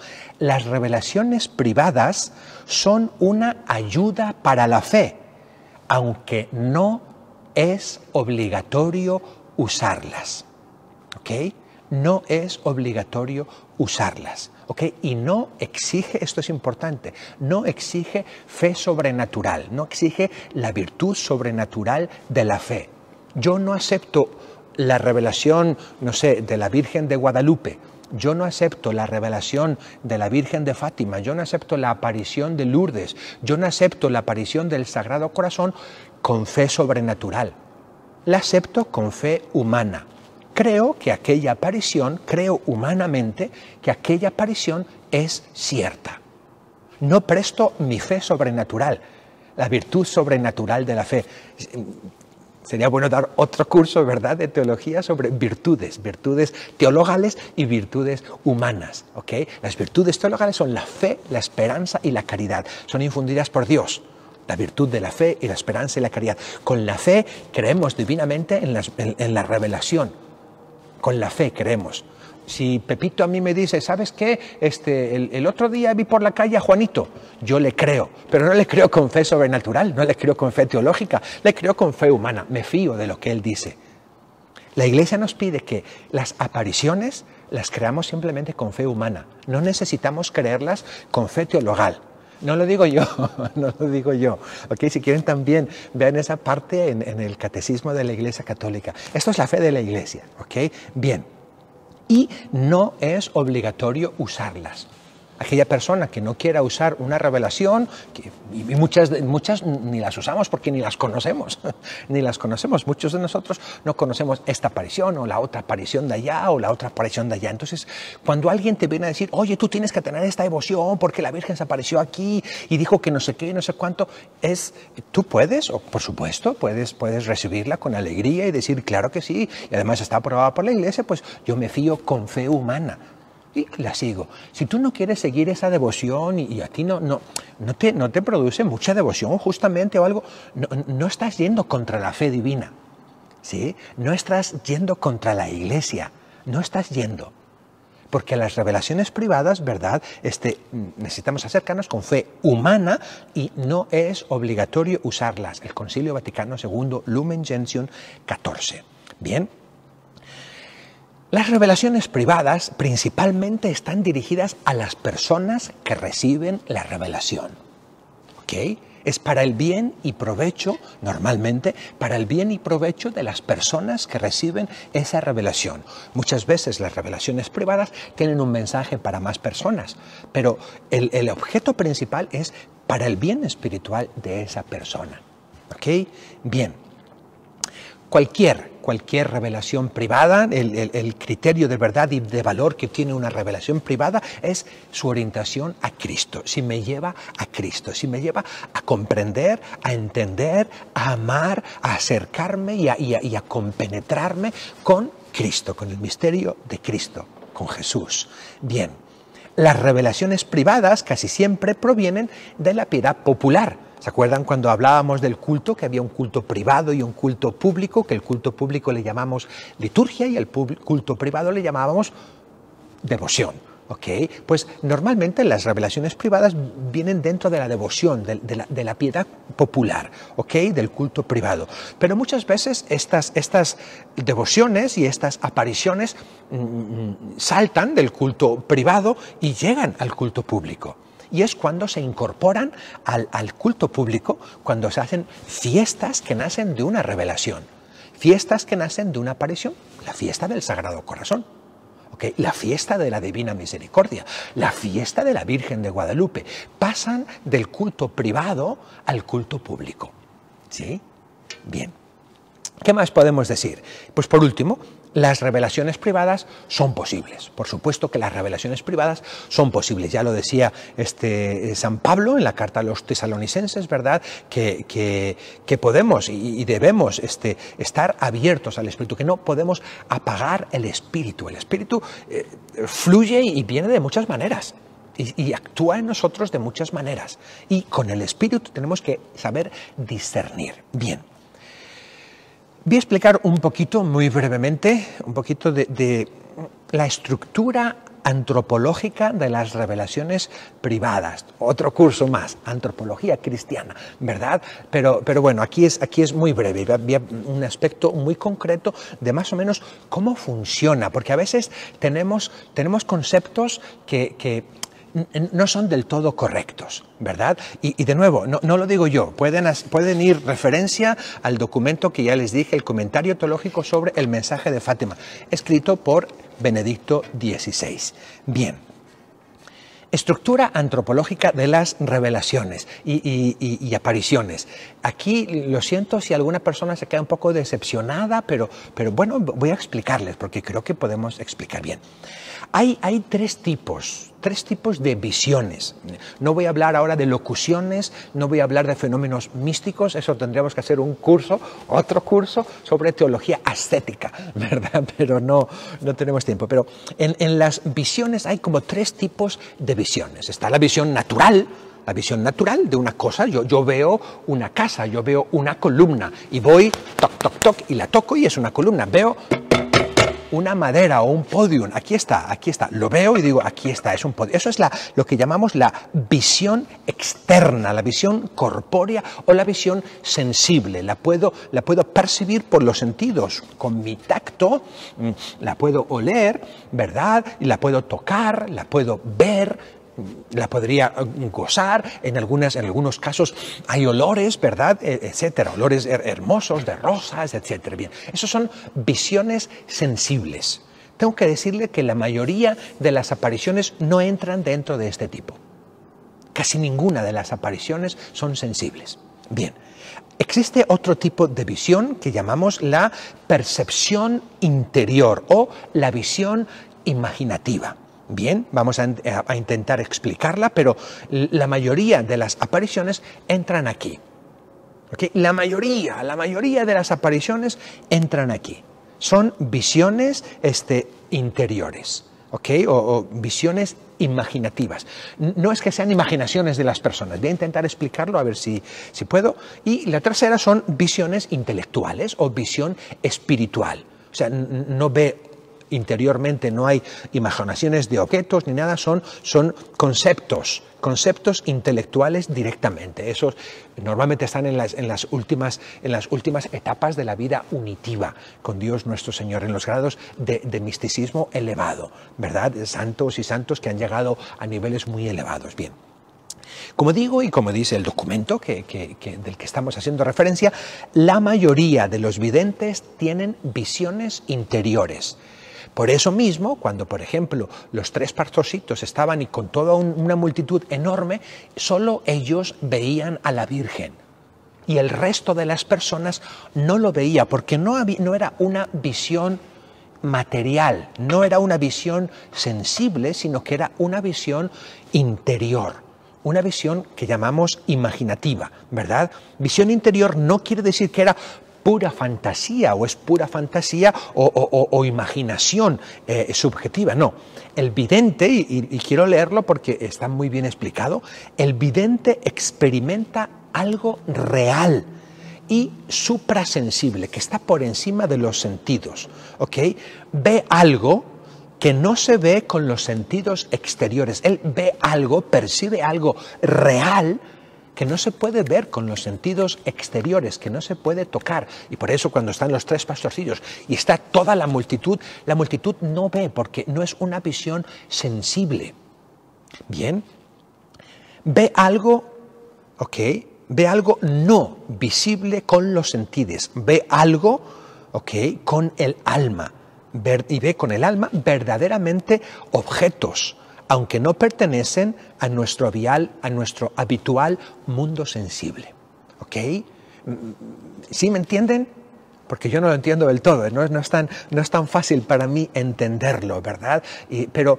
Las revelaciones privadas son una ayuda para la fe, aunque no es obligatorio usarlas. ¿Okay? No es obligatorio usarlas. ¿Okay? Y no exige, esto es importante, no exige fe sobrenatural, no exige la virtud sobrenatural de la fe. Yo no acepto la revelación, no sé, de la Virgen de Guadalupe. Yo no acepto la revelación de la Virgen de Fátima. Yo no acepto la aparición de Lourdes. Yo no acepto la aparición del Sagrado Corazón con fe sobrenatural. La acepto con fe humana. Creo humanamente que aquella aparición es cierta. No presto mi fe sobrenatural, la virtud sobrenatural de la fe. Sería bueno dar otro curso, ¿verdad?, de teología sobre virtudes teologales y virtudes humanas, ¿ok? Las virtudes teologales son la fe, la esperanza y la caridad. Son infundidas por Dios. La virtud de la fe y la esperanza y la caridad. Con la fe creemos divinamente en la revelación. Con la fe creemos. Si Pepito a mí me dice, ¿sabes qué? El otro día vi por la calle a Juanito. Yo le creo, pero no le creo con fe sobrenatural, no le creo con fe teológica, le creo con fe humana. Me fío de lo que él dice. La Iglesia nos pide que las apariciones las creamos simplemente con fe humana. No necesitamos creerlas con fe teologal. No lo digo yo, no lo digo yo. ¿Okay? Si quieren también vean esa parte en el Catecismo de la Iglesia Católica. Esto es la fe de la Iglesia. ¿Okay? Bien. Y no es obligatorio usarlas. Aquella persona que no quiera usar una revelación, y muchas ni las usamos porque ni las conocemos, muchos de nosotros no conocemos esta aparición o la otra aparición de allá o la otra aparición de allá. Entonces, cuando alguien te viene a decir, oye, tú tienes que tener esta devoción porque la Virgen se apareció aquí y dijo que no sé qué, no sé cuánto, tú puedes, o por supuesto, puedes recibirla con alegría y decir, claro que sí, y además está aprobada por la Iglesia, pues yo me fío con fe humana. Y la sigo. Si tú no quieres seguir esa devoción y a ti no te produce mucha devoción justamente o algo, no estás yendo contra la fe divina, ¿sí? No estás yendo contra la Iglesia, no estás yendo. Porque las revelaciones privadas, ¿verdad? Necesitamos acercarnos con fe humana y no es obligatorio usarlas. El Concilio Vaticano II, Lumen Gentium 14. Bien. Las revelaciones privadas principalmente están dirigidas a las personas que reciben la revelación. ¿Ok? Es para el bien y provecho, normalmente, para el bien y provecho de las personas que reciben esa revelación. Muchas veces las revelaciones privadas tienen un mensaje para más personas, pero el objeto principal es para el bien espiritual de esa persona. ¿Ok? Bien. Cualquier revelación privada, el criterio de verdad y de valor que tiene una revelación privada es su orientación a Cristo. Si me lleva a Cristo, si me lleva a comprender, a entender, a amar, a acercarme y a compenetrarme con Cristo, con el misterio de Cristo, con Jesús. Bien, las revelaciones privadas casi siempre provienen de la piedad popular. ¿Se acuerdan cuando hablábamos del culto, que había un culto privado y un culto público, que el culto público le llamamos liturgia y el culto privado le llamábamos devoción? ¿Ok? Pues normalmente las revelaciones privadas vienen dentro de la devoción, de la piedad popular, ¿ok? Del culto privado. Pero muchas veces estas devociones y estas apariciones saltan del culto privado y llegan al culto público. Y es cuando se incorporan al culto público, cuando se hacen fiestas que nacen de una revelación, fiestas que nacen de una aparición, la fiesta del Sagrado Corazón. Okay, la fiesta de la Divina Misericordia, la fiesta de la Virgen de Guadalupe, pasan del culto privado al culto público. ¿Sí? Bien. ¿Qué más podemos decir? Pues por último, las revelaciones privadas son posibles. Por supuesto que las revelaciones privadas son posibles. Ya lo decía San Pablo en la carta a los tesalonicenses, ¿verdad? Que podemos y debemos estar abiertos al Espíritu, que no podemos apagar el Espíritu. El Espíritu fluye y viene de muchas maneras. Y actúa en nosotros de muchas maneras. Y con el Espíritu tenemos que saber discernir. Bien. Voy a explicar un poquito, muy brevemente, un poquito de la estructura antropológica de las revelaciones privadas. Otro curso más, antropología cristiana, ¿verdad? Pero bueno, aquí es muy breve, había un aspecto muy concreto de más o menos cómo funciona, porque a veces tenemos conceptos que no son del todo correctos, ¿verdad? Y de nuevo, no lo digo yo, pueden ir referencia al documento que ya les dije, el comentario teológico sobre el mensaje de Fátima, escrito por Benedicto XVI. Bien, estructura antropológica de las revelaciones y apariciones. Aquí lo siento si alguna persona se queda un poco decepcionada, pero bueno, voy a explicarles porque creo que podemos explicar bien. Hay tres tipos de visiones. No voy a hablar ahora de locuciones, no voy a hablar de fenómenos místicos, eso tendríamos que hacer otro curso sobre teología ascética, ¿verdad? Pero no tenemos tiempo. Pero en las visiones hay como tres tipos de visiones. Está la visión natural. La visión natural de una cosa, yo veo una casa, yo veo una columna y voy, toc, toc, toc, y la toco y es una columna. Veo una madera o un podium, aquí está, lo veo y digo, aquí está, es un podium. Eso es lo que llamamos la visión externa, la visión corpórea o la visión sensible. La puedo percibir por los sentidos, con mi tacto, la puedo oler, ¿verdad? Y la puedo tocar, la puedo ver, la podría gozar, en algunos casos hay olores, ¿verdad?, etcétera, olores hermosos de rosas, etcétera. Bien, esos son visiones sensibles. Tengo que decirle que la mayoría de las apariciones no entran dentro de este tipo. Casi ninguna de las apariciones son sensibles. Bien, existe otro tipo de visión que llamamos la percepción interior o la visión imaginativa. Bien, vamos a intentar explicarla, pero la mayoría de las apariciones entran aquí. ¿Okay? La mayoría de las apariciones entran aquí. Son visiones interiores, ¿okay? o visiones imaginativas. No es que sean imaginaciones de las personas, voy a intentar explicarlo a ver si puedo. Y la tercera son visiones intelectuales o visión espiritual. O sea, no ve interiormente, no hay imaginaciones de objetos ni nada, son conceptos intelectuales directamente. Esos normalmente están en las últimas etapas de la vida unitiva con Dios nuestro Señor, en los grados de misticismo elevado, ¿verdad? Santos y santos que han llegado a niveles muy elevados. Bien. Como digo y como dice el documento del que estamos haciendo referencia, la mayoría de los videntes tienen visiones interiores. Por eso mismo, cuando, por ejemplo, los tres pastorcitos estaban y con toda una multitud enorme, solo ellos veían a la Virgen. Y el resto de las personas no lo veía, porque no era una visión material, no era una visión sensible, sino que era una visión interior. Una visión que llamamos imaginativa, ¿verdad? Visión interior no quiere decir que era pura fantasía o es pura fantasía o imaginación subjetiva, no. El vidente, y quiero leerlo porque está muy bien explicado, el vidente experimenta algo real y suprasensible, que está por encima de los sentidos, ¿ok? Ve algo que no se ve con los sentidos exteriores. Él ve algo, percibe algo real que no se puede ver con los sentidos exteriores, que no se puede tocar. Y por eso cuando están los tres pastorcillos y está toda la multitud no ve porque no es una visión sensible. Bien, ve algo, ¿ok? Ve algo no visible con los sentidos, ve algo, ¿ok?, con el alma, y ve con el alma verdaderamente objetos, aunque no pertenecen a nuestro habitual mundo sensible, ¿ok? ¿Sí me entienden? Porque yo no lo entiendo del todo, no es tan fácil para mí entenderlo, ¿verdad? Pero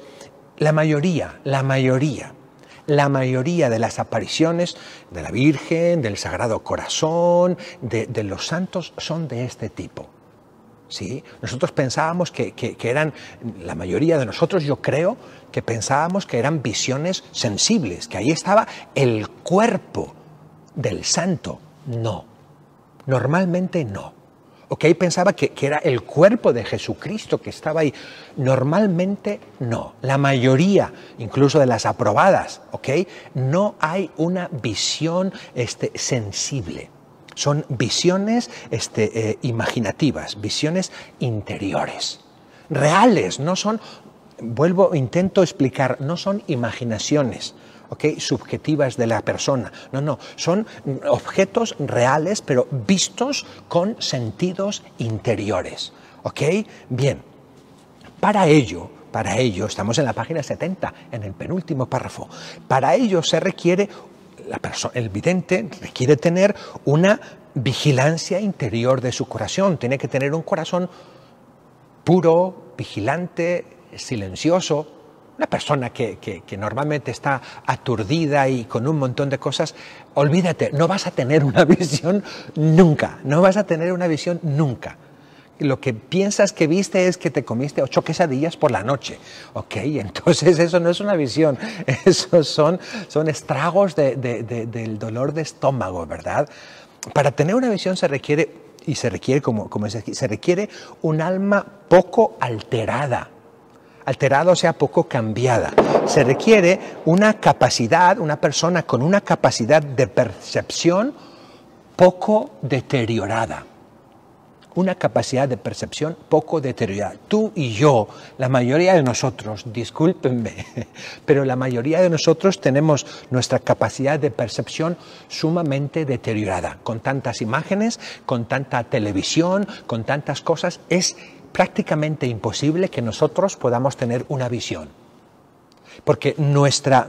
la mayoría de las apariciones de la Virgen, del Sagrado Corazón, de los santos, son de este tipo. ¿Sí? Nosotros pensábamos que eran, la mayoría de nosotros, yo creo, que pensábamos que eran visiones sensibles, que ahí estaba el cuerpo del santo. No, normalmente no. ¿Ok? Pensaba que era el cuerpo de Jesucristo que estaba ahí. Normalmente no. La mayoría, incluso de las aprobadas, ¿ok?, no hay una visión sensible. Son visiones imaginativas, visiones interiores, reales, no son, intento explicar, no son imaginaciones, ¿ok?, subjetivas de la persona. No, son objetos reales, pero vistos con sentidos interiores. ¿Ok? Bien, para ello, estamos en la página 70, en el penúltimo párrafo, para ello se requiere, el vidente requiere tener una vigilancia interior de su corazón, tiene que tener un corazón puro, vigilante, silencioso. Una persona que normalmente está aturdida y con un montón de cosas, olvídate, no vas a tener una visión nunca, Lo que piensas que viste es que te comiste 8 quesadillas por la noche, ¿ok? Entonces eso no es una visión, esos son estragos del dolor de estómago, ¿verdad? Para tener una visión se requiere un alma poco alterada, o sea, poco cambiada. Se requiere una persona con una capacidad de percepción poco deteriorada. Tú y yo, la mayoría de nosotros, discúlpenme, pero la mayoría de nosotros tenemos nuestra capacidad de percepción sumamente deteriorada. Con tantas imágenes, con tanta televisión, con tantas cosas, es prácticamente imposible que nosotros podamos tener una visión. Porque nuestra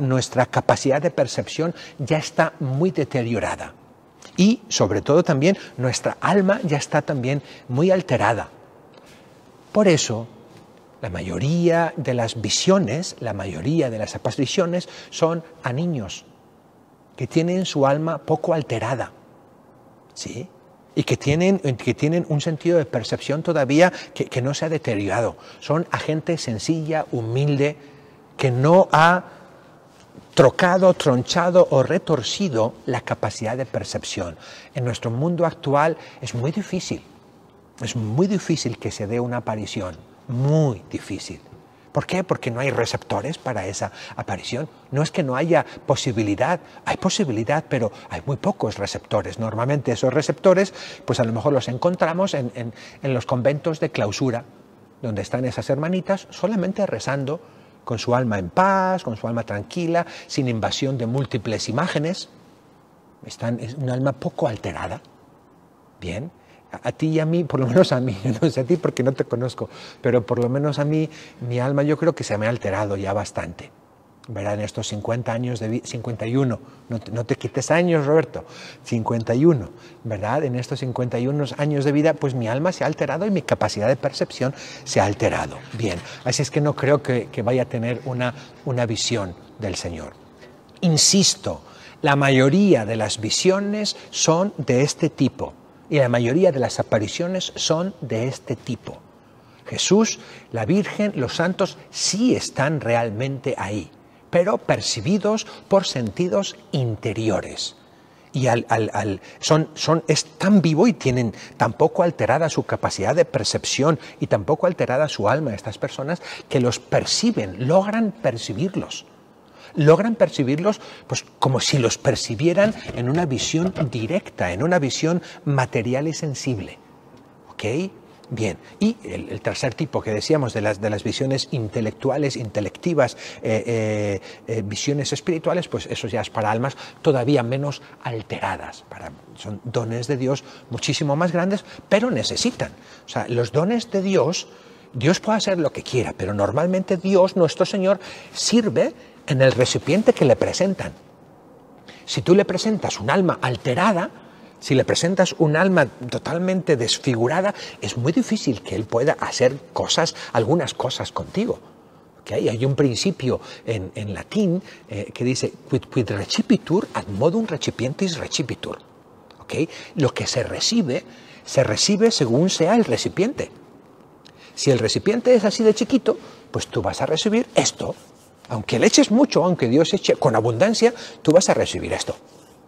capacidad de percepción ya está muy deteriorada. Y, sobre todo, también nuestra alma ya está también muy alterada. Por eso, la mayoría de las visiones, la mayoría de las apariciones son a niños que tienen su alma poco alterada, ¿sí?, y que tienen un sentido de percepción todavía que no se ha deteriorado. Son a gente sencilla, humilde, que no ha trocado, tronchado o retorcido la capacidad de percepción. En nuestro mundo actual es muy difícil que se dé una aparición, muy difícil. ¿Por qué? Porque no hay receptores para esa aparición. No es que no haya posibilidad, hay posibilidad, pero hay muy pocos receptores. Normalmente esos receptores, pues a lo mejor los encontramos en los conventos de clausura, donde están esas hermanitas solamente rezando, con su alma en paz, con su alma tranquila, sin invasión de múltiples imágenes. Es un alma poco alterada. Bien, a ti y a mí, por lo menos a mí, no sé a ti porque no te conozco, pero por lo menos a mí, mi alma yo creo que se me ha alterado ya bastante. ¿Verdad? En estos 50 años de vida, 51, no te quites años, Roberto, 51, ¿verdad? En estos 51 años de vida, pues mi alma se ha alterado y mi capacidad de percepción se ha alterado. Bien, así es que no creo que vaya a tener una visión del Señor. Insisto, la mayoría de las visiones son de este tipo y la mayoría de las apariciones son de este tipo. Jesús, la Virgen, los santos sí están realmente ahí, pero percibidos por sentidos interiores. Y es tan vivo y tienen tan poco alterada su capacidad de percepción y tan poco alterada su alma, estas personas, que los perciben, logran percibirlos. Logran percibirlos pues, como si los percibieran en una visión directa, en una visión material y sensible. ¿Ok? Bien, y el tercer tipo que decíamos de las visiones intelectuales, intelectivas, visiones espirituales, pues eso ya es para almas todavía menos alteradas. Son dones de Dios muchísimo más grandes, pero necesitan. O sea, los dones de Dios puede hacer lo que quiera, pero normalmente Dios, nuestro Señor, sirve en el recipiente que le presentan. Si tú le presentas un alma alterada, si le presentas un alma totalmente desfigurada, es muy difícil que él pueda hacer algunas cosas contigo. ¿Okay? Hay un principio en latín que dice quid recipitur ad modum recipientis recipitur. ¿Okay? Lo que se recibe según sea el recipiente. Si el recipiente es así de chiquito, pues tú vas a recibir esto. Aunque le eches mucho, aunque Dios eche con abundancia, tú vas a recibir esto.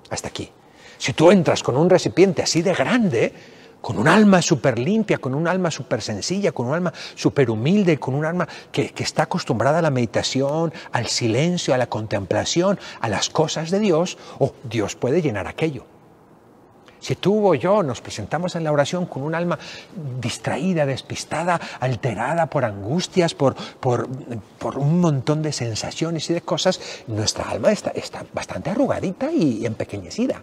Hasta aquí. Si tú entras con un recipiente así de grande, con un alma súper limpia, con un alma súper sencilla, con un alma súper humilde, con un alma que está acostumbrada a la meditación, al silencio, a la contemplación, a las cosas de Dios, Dios puede llenar aquello. Si tú o yo nos presentamos en la oración con un alma distraída, despistada, alterada por angustias, por un montón de sensaciones y de cosas, nuestra alma está bastante arrugadita y empequeñecida.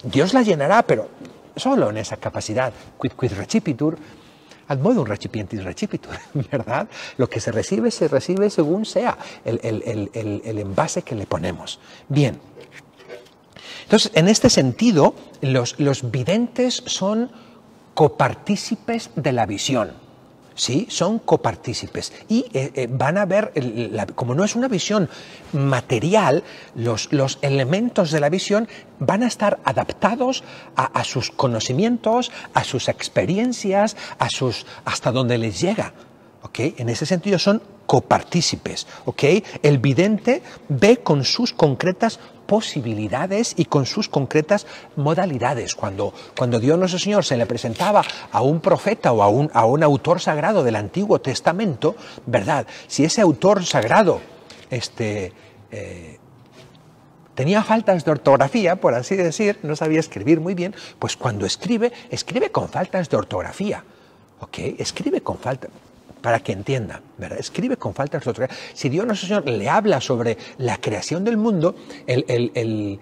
Dios la llenará, pero solo en esa capacidad. Quid recipitur, ad modum recipientis recipitur, ¿verdad? Lo que se recibe según sea el envase que le ponemos. Bien. Entonces, en este sentido, los videntes son copartícipes de la visión, ¿sí? Son copartícipes y van a ver, como no es una visión material, los elementos de la visión van a estar adaptados a sus conocimientos, a sus experiencias, hasta donde les llega. ¿Okay? En ese sentido son copartícipes. ¿Okay? El vidente ve con sus concretas posibilidades y con sus concretas modalidades. Cuando Dios nuestro Señor se le presentaba a un profeta o a un autor sagrado del Antiguo Testamento, ¿verdad? Si ese autor sagrado tenía faltas de ortografía, por así decir, no sabía escribir muy bien, pues cuando escribe con faltas de ortografía. ¿Okay? Escribe con faltas. Para que entienda, ¿verdad? Escribe con faltas de ortografía. Si Dios nuestro Señor le habla sobre la creación del mundo, el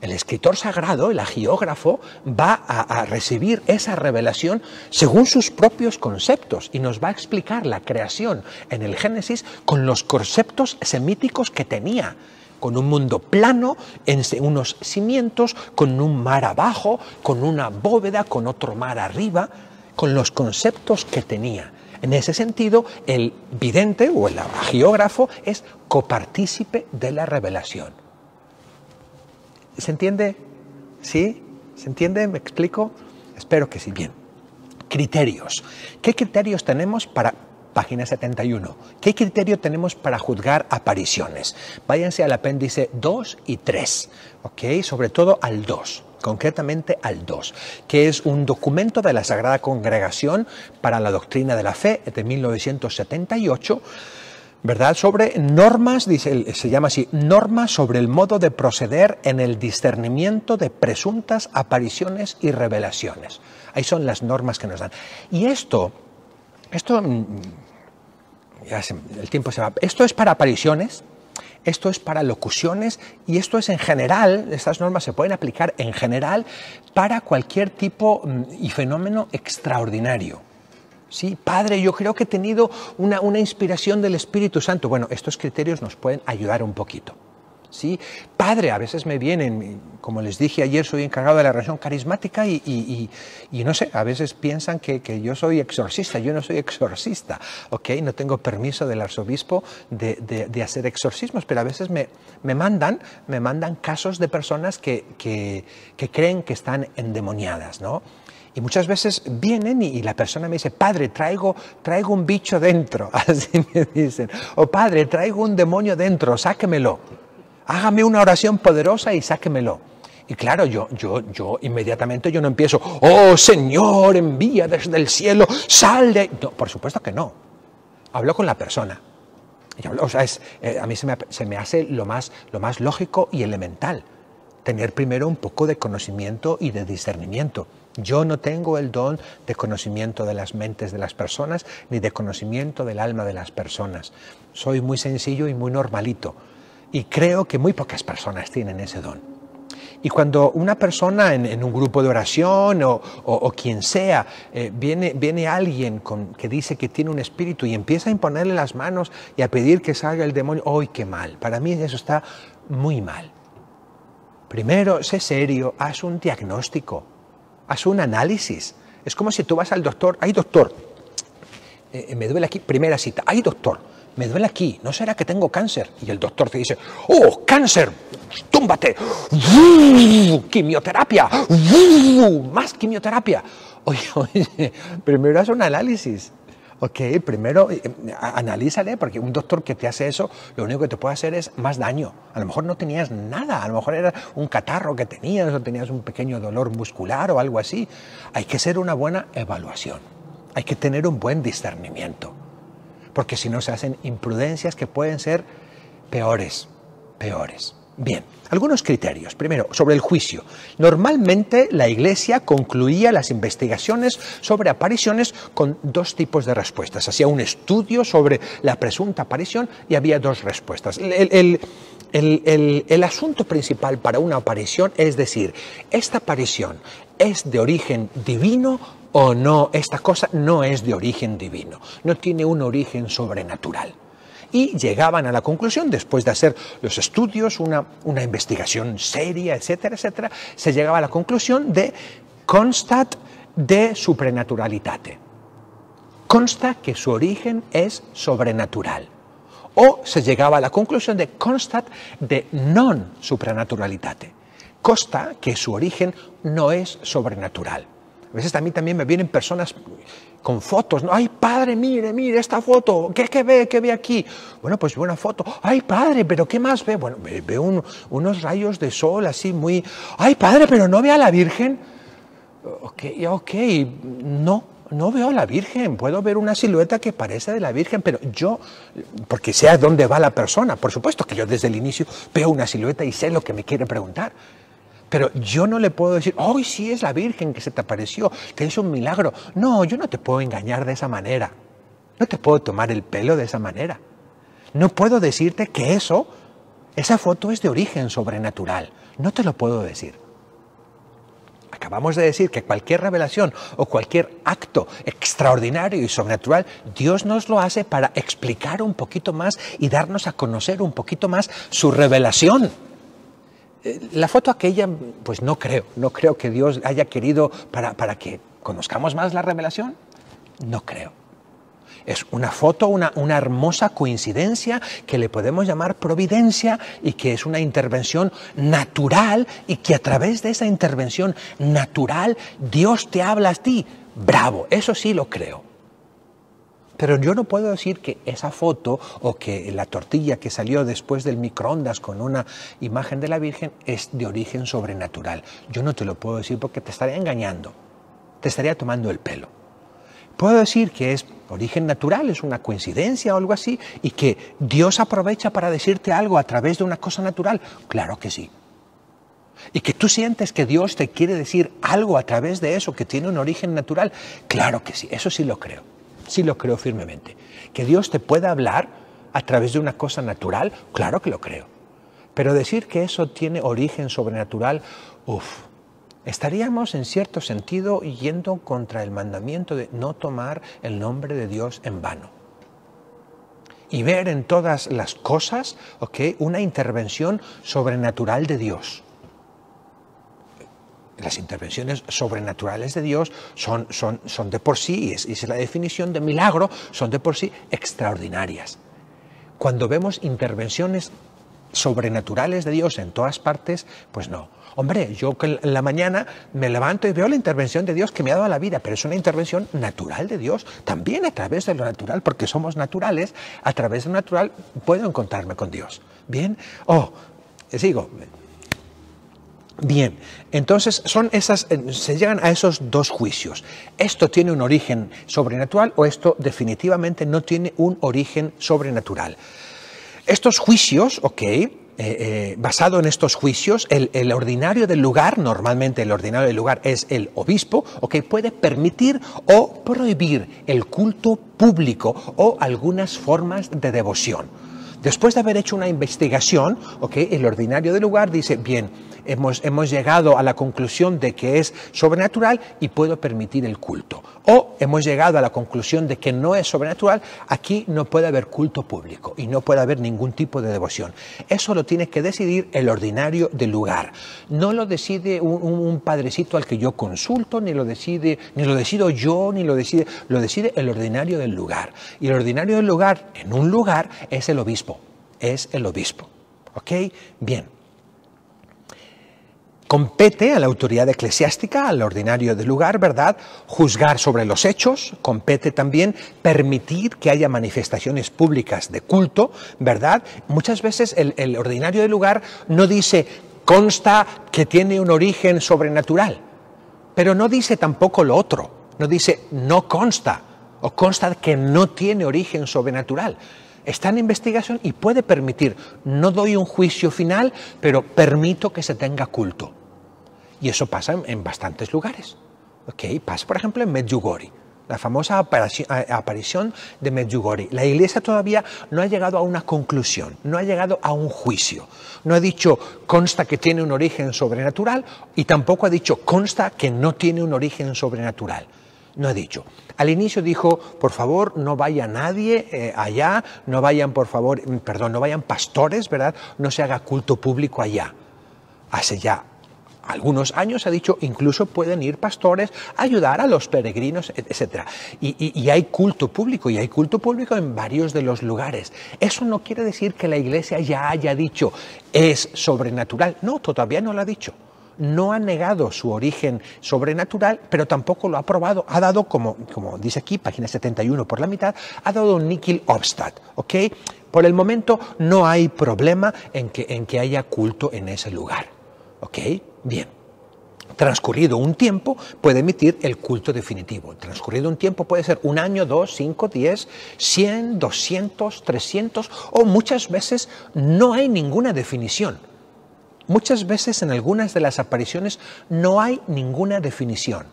escritor sagrado, el agiógrafo, va a recibir esa revelación según sus propios conceptos y nos va a explicar la creación en el Génesis con los conceptos semíticos que tenía. Con un mundo plano, en unos cimientos, con un mar abajo, con una bóveda, con otro mar arriba, con los conceptos que tenía. En ese sentido, el vidente o el agiógrafo es copartícipe de la revelación. ¿Se entiende? ¿Sí? ¿Se entiende? ¿Me explico? Espero que sí. Bien. Criterios. ¿Qué criterios tenemos para... Página 71. ¿Qué criterio tenemos para juzgar apariciones? Váyanse al apéndice 2 y 3, ¿ok? Sobre todo al 2. Concretamente al 2, que es un documento de la Sagrada Congregación para la Doctrina de la Fe de 1978, ¿verdad? Sobre normas, se llama así, normas sobre el modo de proceder en el discernimiento de presuntas apariciones y revelaciones. Ahí son las normas que nos dan. Y esto el tiempo se va. Esto es para apariciones. Esto es para locuciones y esto es en general, estas normas se pueden aplicar en general para cualquier tipo y fenómeno extraordinario. ¿Sí? Padre, yo creo que he tenido una inspiración del Espíritu Santo. Bueno, estos criterios nos pueden ayudar un poquito. ¿Sí? Padre, a veces me vienen, como les dije ayer, soy encargado de la región carismática y no sé, a veces piensan que yo soy exorcista. Yo no soy exorcista, ¿ok? No tengo permiso del arzobispo de hacer exorcismos, pero a veces me mandan casos de personas que creen que están endemoniadas, ¿no? Y muchas veces vienen y la persona me dice, padre, traigo un bicho dentro, así me dicen, o padre, traigo un demonio dentro, sáquemelo. Hágame una oración poderosa y sáquemelo. Y claro, yo inmediatamente yo no empiezo, oh Señor, envía desde el cielo, sal de... No, por supuesto que no. Hablo con la persona. O sea, a mí se me hace lo más lógico y elemental. Tener primero un poco de conocimiento y de discernimiento. Yo no tengo el don de conocimiento de las mentes de las personas, ni de conocimiento del alma de las personas. Soy muy sencillo y muy normalito. Y creo que muy pocas personas tienen ese don. Y cuando una persona en un grupo de oración o quien sea, viene alguien que dice que tiene un espíritu y empieza a imponerle las manos y a pedir que salga el demonio, ¡ay, qué mal! Para mí eso está muy mal. Primero, sé serio, haz un diagnóstico, haz un análisis. Es como si tú vas al doctor, ¡ay, doctor! Me duele aquí, primera cita, ¡ay, doctor! Me duele aquí, ¿no será que tengo cáncer? Y el doctor te dice, ¡oh, cáncer! ¡Túmbate! ¡Quimioterapia! ¡Más quimioterapia! Oye, primero haz un análisis. Ok, primero analízale, porque un doctor que te hace eso, lo único que te puede hacer es más daño. A lo mejor no tenías nada, a lo mejor era un catarro que tenías, o tenías un pequeño dolor muscular o algo así. Hay que hacer una buena evaluación. Hay que tener un buen discernimiento. Porque si no se hacen imprudencias que pueden ser peores. Bien, algunos criterios. Primero, sobre el juicio. Normalmente la Iglesia concluía las investigaciones sobre apariciones con dos tipos de respuestas. Hacía un estudio sobre la presunta aparición y había dos respuestas. El asunto principal para una aparición es decir, ¿esta aparición es de origen divino o no? Esta cosa no es de origen divino, no tiene un origen sobrenatural. Y llegaban a la conclusión, después de hacer los estudios, una investigación seria, etcétera, etcétera, se llegaba a la conclusión de constat de suprenaturalitate. Consta que su origen es sobrenatural. O se llegaba a la conclusión de constat de non suprenaturalitate. Consta que su origen no es sobrenatural. A veces a mí también me vienen personas con fotos, ¿no? ¡Ay, padre, mire esta foto! ¿Qué ve aquí? Bueno, pues buena foto. ¡Ay, padre, pero qué más ve! Bueno, veo unos rayos de sol así muy... ¡Ay, padre, pero no ve a la Virgen! Ok, no veo a la Virgen. Puedo ver una silueta que parece de la Virgen, pero yo, porque sé a dónde va la persona, por supuesto que yo desde el inicio veo una silueta y sé lo que me quiere preguntar. Pero yo no le puedo decir, ¡ay, sí es la Virgen que se te apareció, te hizo un milagro! No, yo no te puedo engañar de esa manera. No te puedo tomar el pelo de esa manera. No puedo decirte que esa foto es de origen sobrenatural. No te lo puedo decir. Acabamos de decir que cualquier revelación o cualquier acto extraordinario y sobrenatural, Dios nos lo hace para explicar un poquito más y darnos a conocer un poquito más su revelación. La foto aquella, pues no creo que Dios haya querido para que conozcamos más la revelación. No creo. Es una foto, una hermosa coincidencia que le podemos llamar providencia y que es una intervención natural y que a través de esa intervención natural Dios te habla a ti. ¡Bravo! Eso sí lo creo. Pero yo no puedo decir que esa foto o que la tortilla que salió después del microondas con una imagen de la Virgen es de origen sobrenatural. Yo no te lo puedo decir porque te estaría engañando, te estaría tomando el pelo. Puedo decir que es origen natural, es una coincidencia o algo así, y que Dios aprovecha para decirte algo a través de una cosa natural. Claro que sí. Y que tú sientes que Dios te quiere decir algo a través de eso que tiene un origen natural. Claro que sí, eso sí lo creo. Sí lo creo firmemente. ¿Que Dios te pueda hablar a través de una cosa natural? Claro que lo creo. Pero decir que eso tiene origen sobrenatural, estaríamos en cierto sentido yendo contra el mandamiento de no tomar el nombre de Dios en vano. Y ver en todas las cosas, una intervención sobrenatural de Dios. Las intervenciones sobrenaturales de Dios son de por sí, y es la definición de milagro, son de por sí extraordinarias. Cuando vemos intervenciones sobrenaturales de Dios en todas partes, pues no. Hombre, yo en la mañana me levanto y veo la intervención de Dios que me ha dado la vida, pero es una intervención natural de Dios, también a través de lo natural, porque somos naturales, a través de lo natural puedo encontrarme con Dios. Bien, sigo. Bien, entonces se llegan a esos dos juicios. ¿Esto tiene un origen sobrenatural o esto definitivamente no tiene un origen sobrenatural? Estos juicios, basado en estos juicios, el ordinario del lugar, normalmente el ordinario del lugar es el obispo, puede permitir o prohibir el culto público o algunas formas de devoción. Después de haber hecho una investigación, el ordinario del lugar dice, bien, hemos llegado a la conclusión de que es sobrenatural y puedo permitir el culto. O hemos llegado a la conclusión de que no es sobrenatural, aquí no puede haber culto público y no puede haber ningún tipo de devoción. Eso lo tiene que decidir el ordinario del lugar. No lo decide un padrecito al que yo consulto, ni lo decido yo, lo decide el ordinario del lugar. Y el ordinario del lugar, en un lugar, es el obispo. Es el obispo. Bien. Compete a la autoridad eclesiástica, al ordinario del lugar, ¿verdad?, juzgar sobre los hechos. Compete también permitir que haya manifestaciones públicas de culto, ¿verdad? Muchas veces el ordinario del lugar no dice, consta que tiene un origen sobrenatural, pero no dice tampoco lo otro. No dice, no consta, o consta que no tiene origen sobrenatural. Está en investigación y puede permitir, no doy un juicio final, pero permito que se tenga culto. Y eso pasa en bastantes lugares. Pasa, por ejemplo, en Medjugorje, la famosa aparición de Medjugorje. La Iglesia todavía no ha llegado a una conclusión, no ha llegado a un juicio. No ha dicho, consta que tiene un origen sobrenatural, y tampoco ha dicho, consta que no tiene un origen sobrenatural. No ha dicho. Al inicio dijo, por favor, no vaya nadie allá, no vayan pastores, ¿verdad? No se haga culto público allá. Hace ya algunos años ha dicho, incluso pueden ir pastores a ayudar a los peregrinos, etc. Y hay culto público, en varios de los lugares. Eso no quiere decir que la Iglesia ya haya dicho, es sobrenatural. No, todavía no lo ha dicho. No ha negado su origen sobrenatural, pero tampoco lo ha probado. Ha dado, como dice aquí, página 71 por la mitad, ha dado un nihil obstat, Por el momento no hay problema en que haya culto en ese lugar, Bien. Transcurrido un tiempo, puede emitir el culto definitivo. Transcurrido un tiempo puede ser 1 año, 2, 5, 10, 100, 200, 300, o muchas veces no hay ninguna definición. Muchas veces en algunas de las apariciones no hay ninguna definición.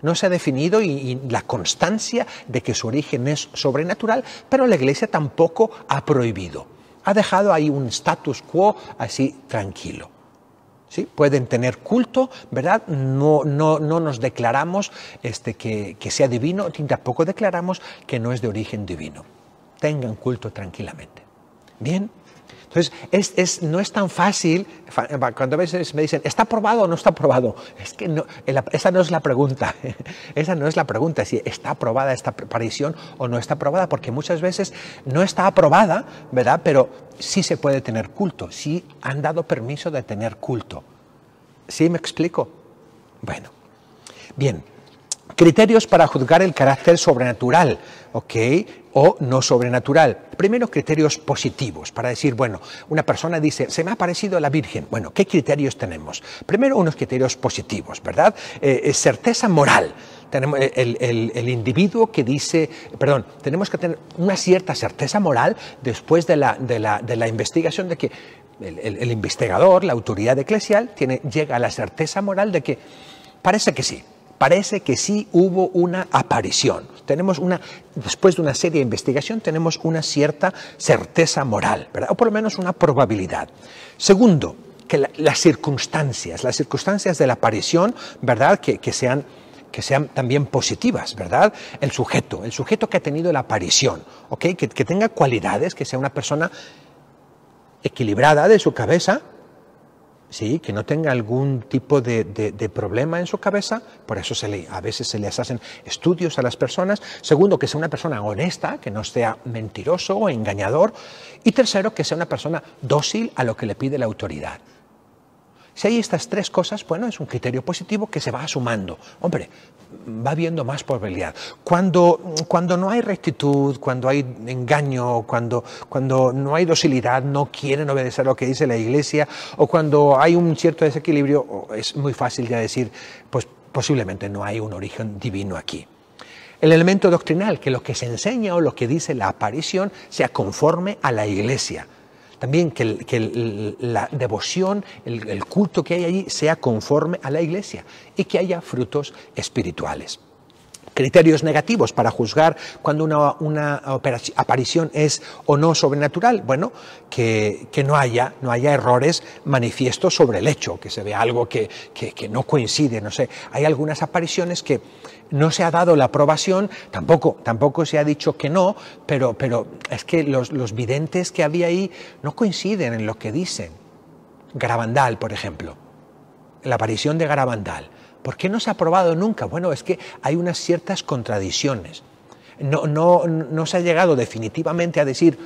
No se ha definido y la constancia de que su origen es sobrenatural, pero la Iglesia tampoco ha prohibido. Ha dejado ahí un status quo así tranquilo. ¿Sí? Pueden tener culto, ¿verdad? No nos declaramos que sea divino, ni tampoco declaramos que no es de origen divino. Tengan culto tranquilamente. ¿Bien? Entonces, no es tan fácil, cuando a veces me dicen, ¿está aprobado o no está aprobado? Es que no, esa no es la pregunta. Esa no es la pregunta, si está aprobada esta aparición o no está aprobada, porque muchas veces no está aprobada, ¿verdad? Pero sí se puede tener culto, sí han dado permiso de tener culto. ¿Sí me explico? Bueno, bien. Criterios para juzgar el carácter sobrenatural, o no sobrenatural. Primero, criterios positivos, para decir, bueno, una persona dice, se me ha aparecido la Virgen. Bueno, ¿qué criterios tenemos? Primero, unos criterios positivos, ¿verdad? Certeza moral. Tenemos el individuo que dice, tenemos que tener una cierta certeza moral después de la investigación de que el investigador, la autoridad eclesial, llega a la certeza moral de que parece que sí. Parece que sí hubo una aparición. Después de una seria investigación, tenemos una cierta certeza moral, ¿verdad? O por lo menos una probabilidad. Segundo, que las circunstancias de la aparición, ¿verdad? Que sean también positivas, ¿verdad? El sujeto que ha tenido la aparición, que tenga cualidades, que sea una persona equilibrada de su cabeza, sí, que no tenga algún tipo de problema en su cabeza, por eso a veces se les hacen estudios a las personas. Segundo, que sea una persona honesta, que no sea mentiroso o engañador. Y tercero, que sea una persona dócil a lo que le pide la autoridad. Si hay estas tres cosas, bueno, es un criterio positivo que se va sumando. Hombre, va habiendo más probabilidad. Cuando no hay rectitud, cuando hay engaño, cuando no hay docilidad, no quieren obedecer lo que dice la Iglesia, o cuando hay un cierto desequilibrio, es muy fácil ya decir, pues posiblemente no hay un origen divino aquí. El elemento doctrinal, que lo que se enseña o lo que dice la aparición sea conforme a la Iglesia. También que la devoción, el culto que hay allí sea conforme a la Iglesia y que haya frutos espirituales. Criterios negativos para juzgar cuando una aparición es o no sobrenatural. Bueno, que no haya errores manifiestos sobre el hecho, que se vea algo que no coincide, no sé. Hay algunas apariciones que no se ha dado la aprobación, tampoco se ha dicho que no, pero es que los videntes que había ahí no coinciden en lo que dicen. Garabandal, por ejemplo, la aparición de Garabandal. ¿Por qué no se ha probado nunca? Bueno, es que hay unas ciertas contradicciones. No se ha llegado definitivamente a decir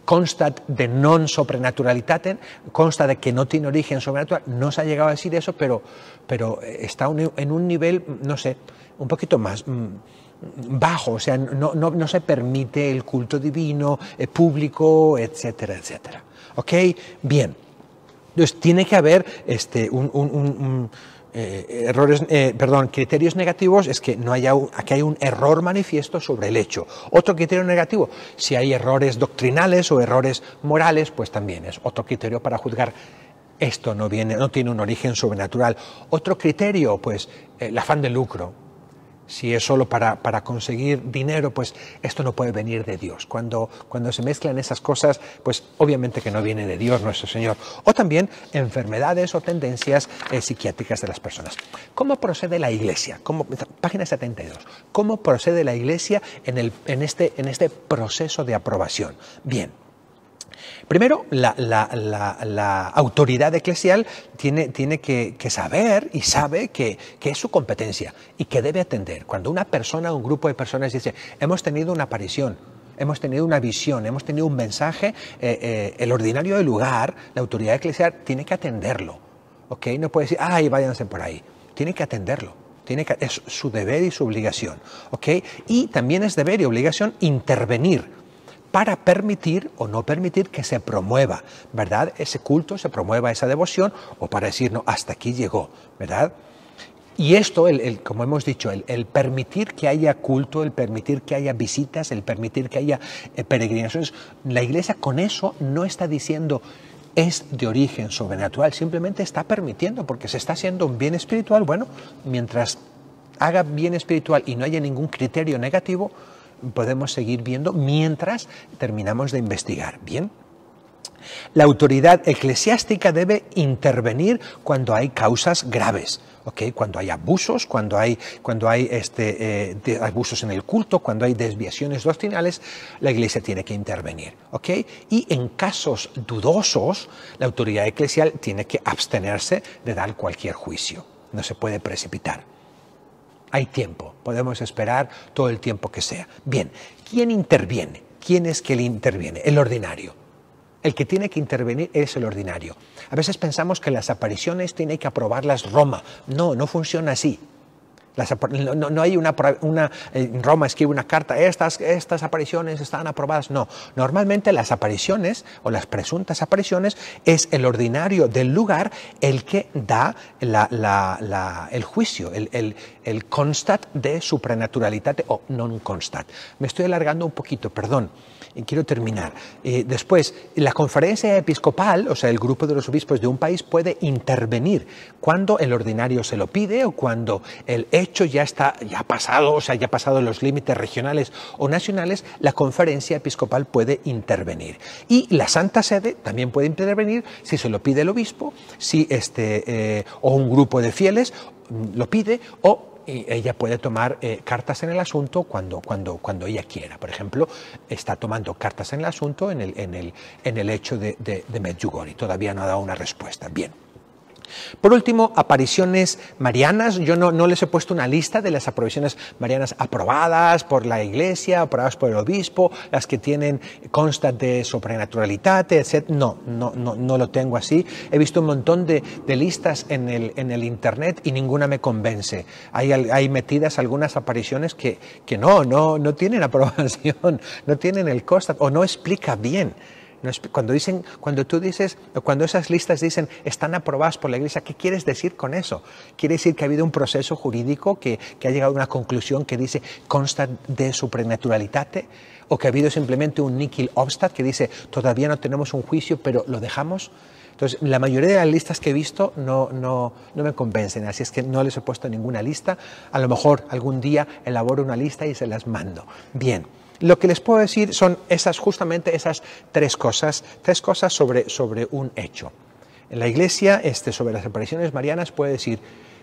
constat de non sobrenaturalitatem, consta de que no tiene origen sobrenatural. No se ha llegado a decir eso, pero está en un nivel, no sé, un poquito más bajo. O sea, no se permite el culto divino, público, etcétera, etcétera. ¿Ok? Bien. Entonces, tiene que haber criterios negativos, es que aquí hay un error manifiesto sobre el hecho. Otro criterio negativo, si hay errores doctrinales o errores morales, pues también es otro criterio para juzgar. Esto no tiene un origen sobrenatural. Otro criterio, pues el afán de lucro. Si es solo para conseguir dinero, pues esto no puede venir de Dios. Cuando se mezclan esas cosas, pues obviamente que no viene de Dios nuestro Señor. O también enfermedades o tendencias psiquiátricas de las personas. ¿Cómo procede la Iglesia? Página 72. ¿Cómo procede la Iglesia en este proceso de aprobación? Bien. Primero, la autoridad eclesial tiene que saber y sabe que es su competencia y que debe atender. Cuando una persona o un grupo de personas dice, hemos tenido una aparición, hemos tenido una visión, hemos tenido un mensaje, el ordinario del lugar, la autoridad eclesial, tiene que atenderlo. ¿Okay? No puede decir, ay, váyanse por ahí. Tiene que atenderlo. Es su deber y su obligación. ¿Okay? Y también es deber y obligación intervenir para permitir o no permitir que se promueva, ¿verdad? Ese culto, se promueva esa devoción, o para decir, no, hasta aquí llegó, ¿verdad? Y esto, como hemos dicho, el permitir que haya culto, el permitir que haya visitas, el permitir que haya peregrinaciones, la Iglesia con eso no está diciendo es de origen sobrenatural, simplemente está permitiendo, porque se está haciendo un bien espiritual. Bueno, mientras haga bien espiritual y no haya ningún criterio negativo, podemos seguir viendo mientras terminamos de investigar. Bien. La autoridad eclesiástica debe intervenir cuando hay causas graves, ¿okay? Cuando hay abusos, cuando hay abusos en el culto, cuando hay desviaciones doctrinales, la Iglesia tiene que intervenir, ¿okay? Y en casos dudosos, la autoridad eclesial tiene que abstenerse de dar cualquier juicio. No se puede precipitar. Hay tiempo, podemos esperar todo el tiempo que sea. Bien, ¿quién interviene? ¿Quién es que le interviene? El ordinario. El que tiene que intervenir es el ordinario. A veces pensamos que las apariciones tiene que aprobarlas Roma. No funciona así. No hay Roma escribe una carta, estas apariciones están aprobadas. No, normalmente las apariciones o las presuntas apariciones es el ordinario del lugar el que da el juicio, el constat de supranaturalitate o non constat. Me estoy alargando un poquito, perdón. Y quiero terminar. Después, la conferencia episcopal, o sea, el grupo de los obispos de un país puede intervenir cuando el ordinario se lo pide o cuando el hecho ya ha pasado los límites regionales o nacionales, la conferencia episcopal puede intervenir. Y la Santa Sede también puede intervenir si se lo pide el obispo, o un grupo de fieles lo pide, o ella puede tomar cartas en el asunto cuando ella quiera. Por ejemplo, está tomando cartas en el asunto en el hecho de Medjugorje. Todavía no ha dado una respuesta. Bien. Por último, apariciones marianas. Yo no les he puesto una lista de las apariciones marianas aprobadas por la Iglesia, aprobadas por el obispo, las que consta de sobrenaturalitate, etc. No lo tengo así. He visto un montón de listas en el internet y ninguna me convence. Hay metidas algunas apariciones que no tienen aprobación, no tienen el constat o no explica bien. Cuando esas listas dicen están aprobadas por la Iglesia, ¿qué quieres decir con eso? ¿Quiere decir que ha habido un proceso jurídico que ha llegado a una conclusión que dice consta de sobrenaturalitate? ¿O que ha habido simplemente un nihil obstat que dice todavía no tenemos un juicio pero lo dejamos? Entonces, la mayoría de las listas que he visto no me convencen, así es que no les he puesto ninguna lista. A lo mejor algún día elaboro una lista y se las mando. Bien. Lo que les puedo decir son justamente esas tres cosas sobre un hecho. En la Iglesia, sobre las apariciones marianas puede decir,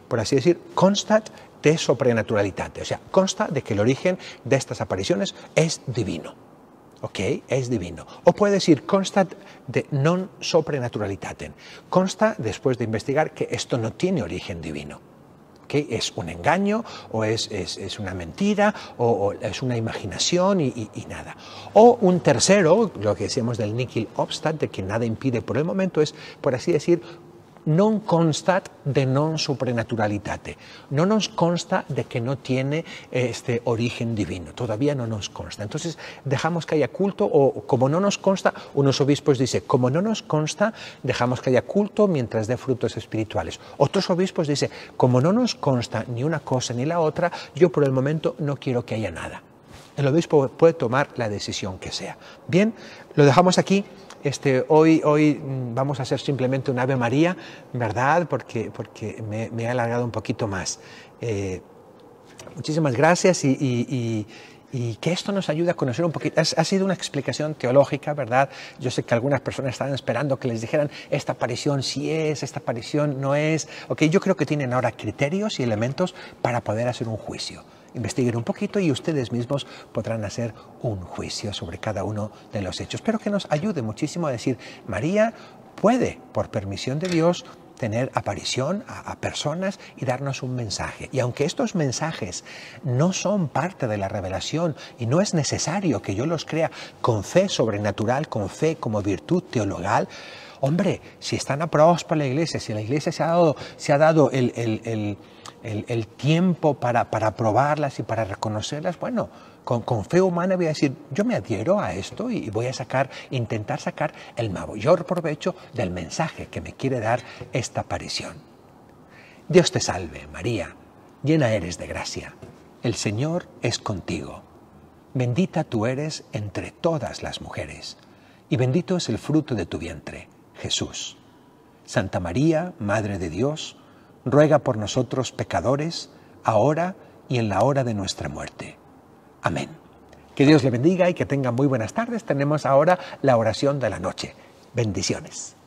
por así decir, constat de sobrenaturalitate, o sea, consta de que el origen de estas apariciones es divino. ¿Ok? Es divino. O puede decir constat de non sobrenaturalitatem. Consta, después de investigar, que esto no tiene origen divino. ¿Okay? Es un engaño, o es una mentira, o es una imaginación y nada. O un tercero, lo que decíamos del nihil obstat, de que nada impide por el momento, es, por así decir, non constat de non sobrenaturalitate. No nos consta de que no tiene origen divino. Todavía no nos consta. Entonces dejamos que haya culto, o como no nos consta, unos obispos dicen, como no nos consta, dejamos que haya culto mientras dé frutos espirituales. Otros obispos dicen, como no nos consta ni una cosa ni la otra, yo por el momento no quiero que haya nada. El obispo puede tomar la decisión que sea. Bien, lo dejamos aquí. Hoy vamos a hacer simplemente un Ave María, ¿verdad? Porque me he alargado un poquito más. Muchísimas gracias y que esto nos ayude a conocer un poquito. Ha sido una explicación teológica, ¿verdad? Yo sé que algunas personas estaban esperando que les dijeran esta aparición sí es, esta aparición no es. Okay, yo creo que tienen ahora criterios y elementos para poder hacer un juicio. Investiguen un poquito y ustedes mismos podrán hacer un juicio sobre cada uno de los hechos. Pero que nos ayude muchísimo a decir, María puede, por permisión de Dios, tener aparición a personas y darnos un mensaje. Y aunque estos mensajes no son parte de la revelación y no es necesario que yo los crea con fe sobrenatural, con fe como virtud teologal, hombre, si están aprobados por la Iglesia, si la Iglesia se ha dado el tiempo para probarlas y para reconocerlas, bueno, con fe humana voy a decir, yo me adhiero a esto y voy a intentar sacar el mayor provecho del mensaje que me quiere dar esta aparición. Dios te salve, María, llena eres de gracia. El Señor es contigo. Bendita tú eres entre todas las mujeres, y bendito es el fruto de tu vientre, Jesús. Santa María, Madre de Dios, ruega por nosotros pecadores, ahora y en la hora de nuestra muerte. Amén. Que Dios le bendiga y que tenga muy buenas tardes. Tenemos ahora la oración de la noche. Bendiciones.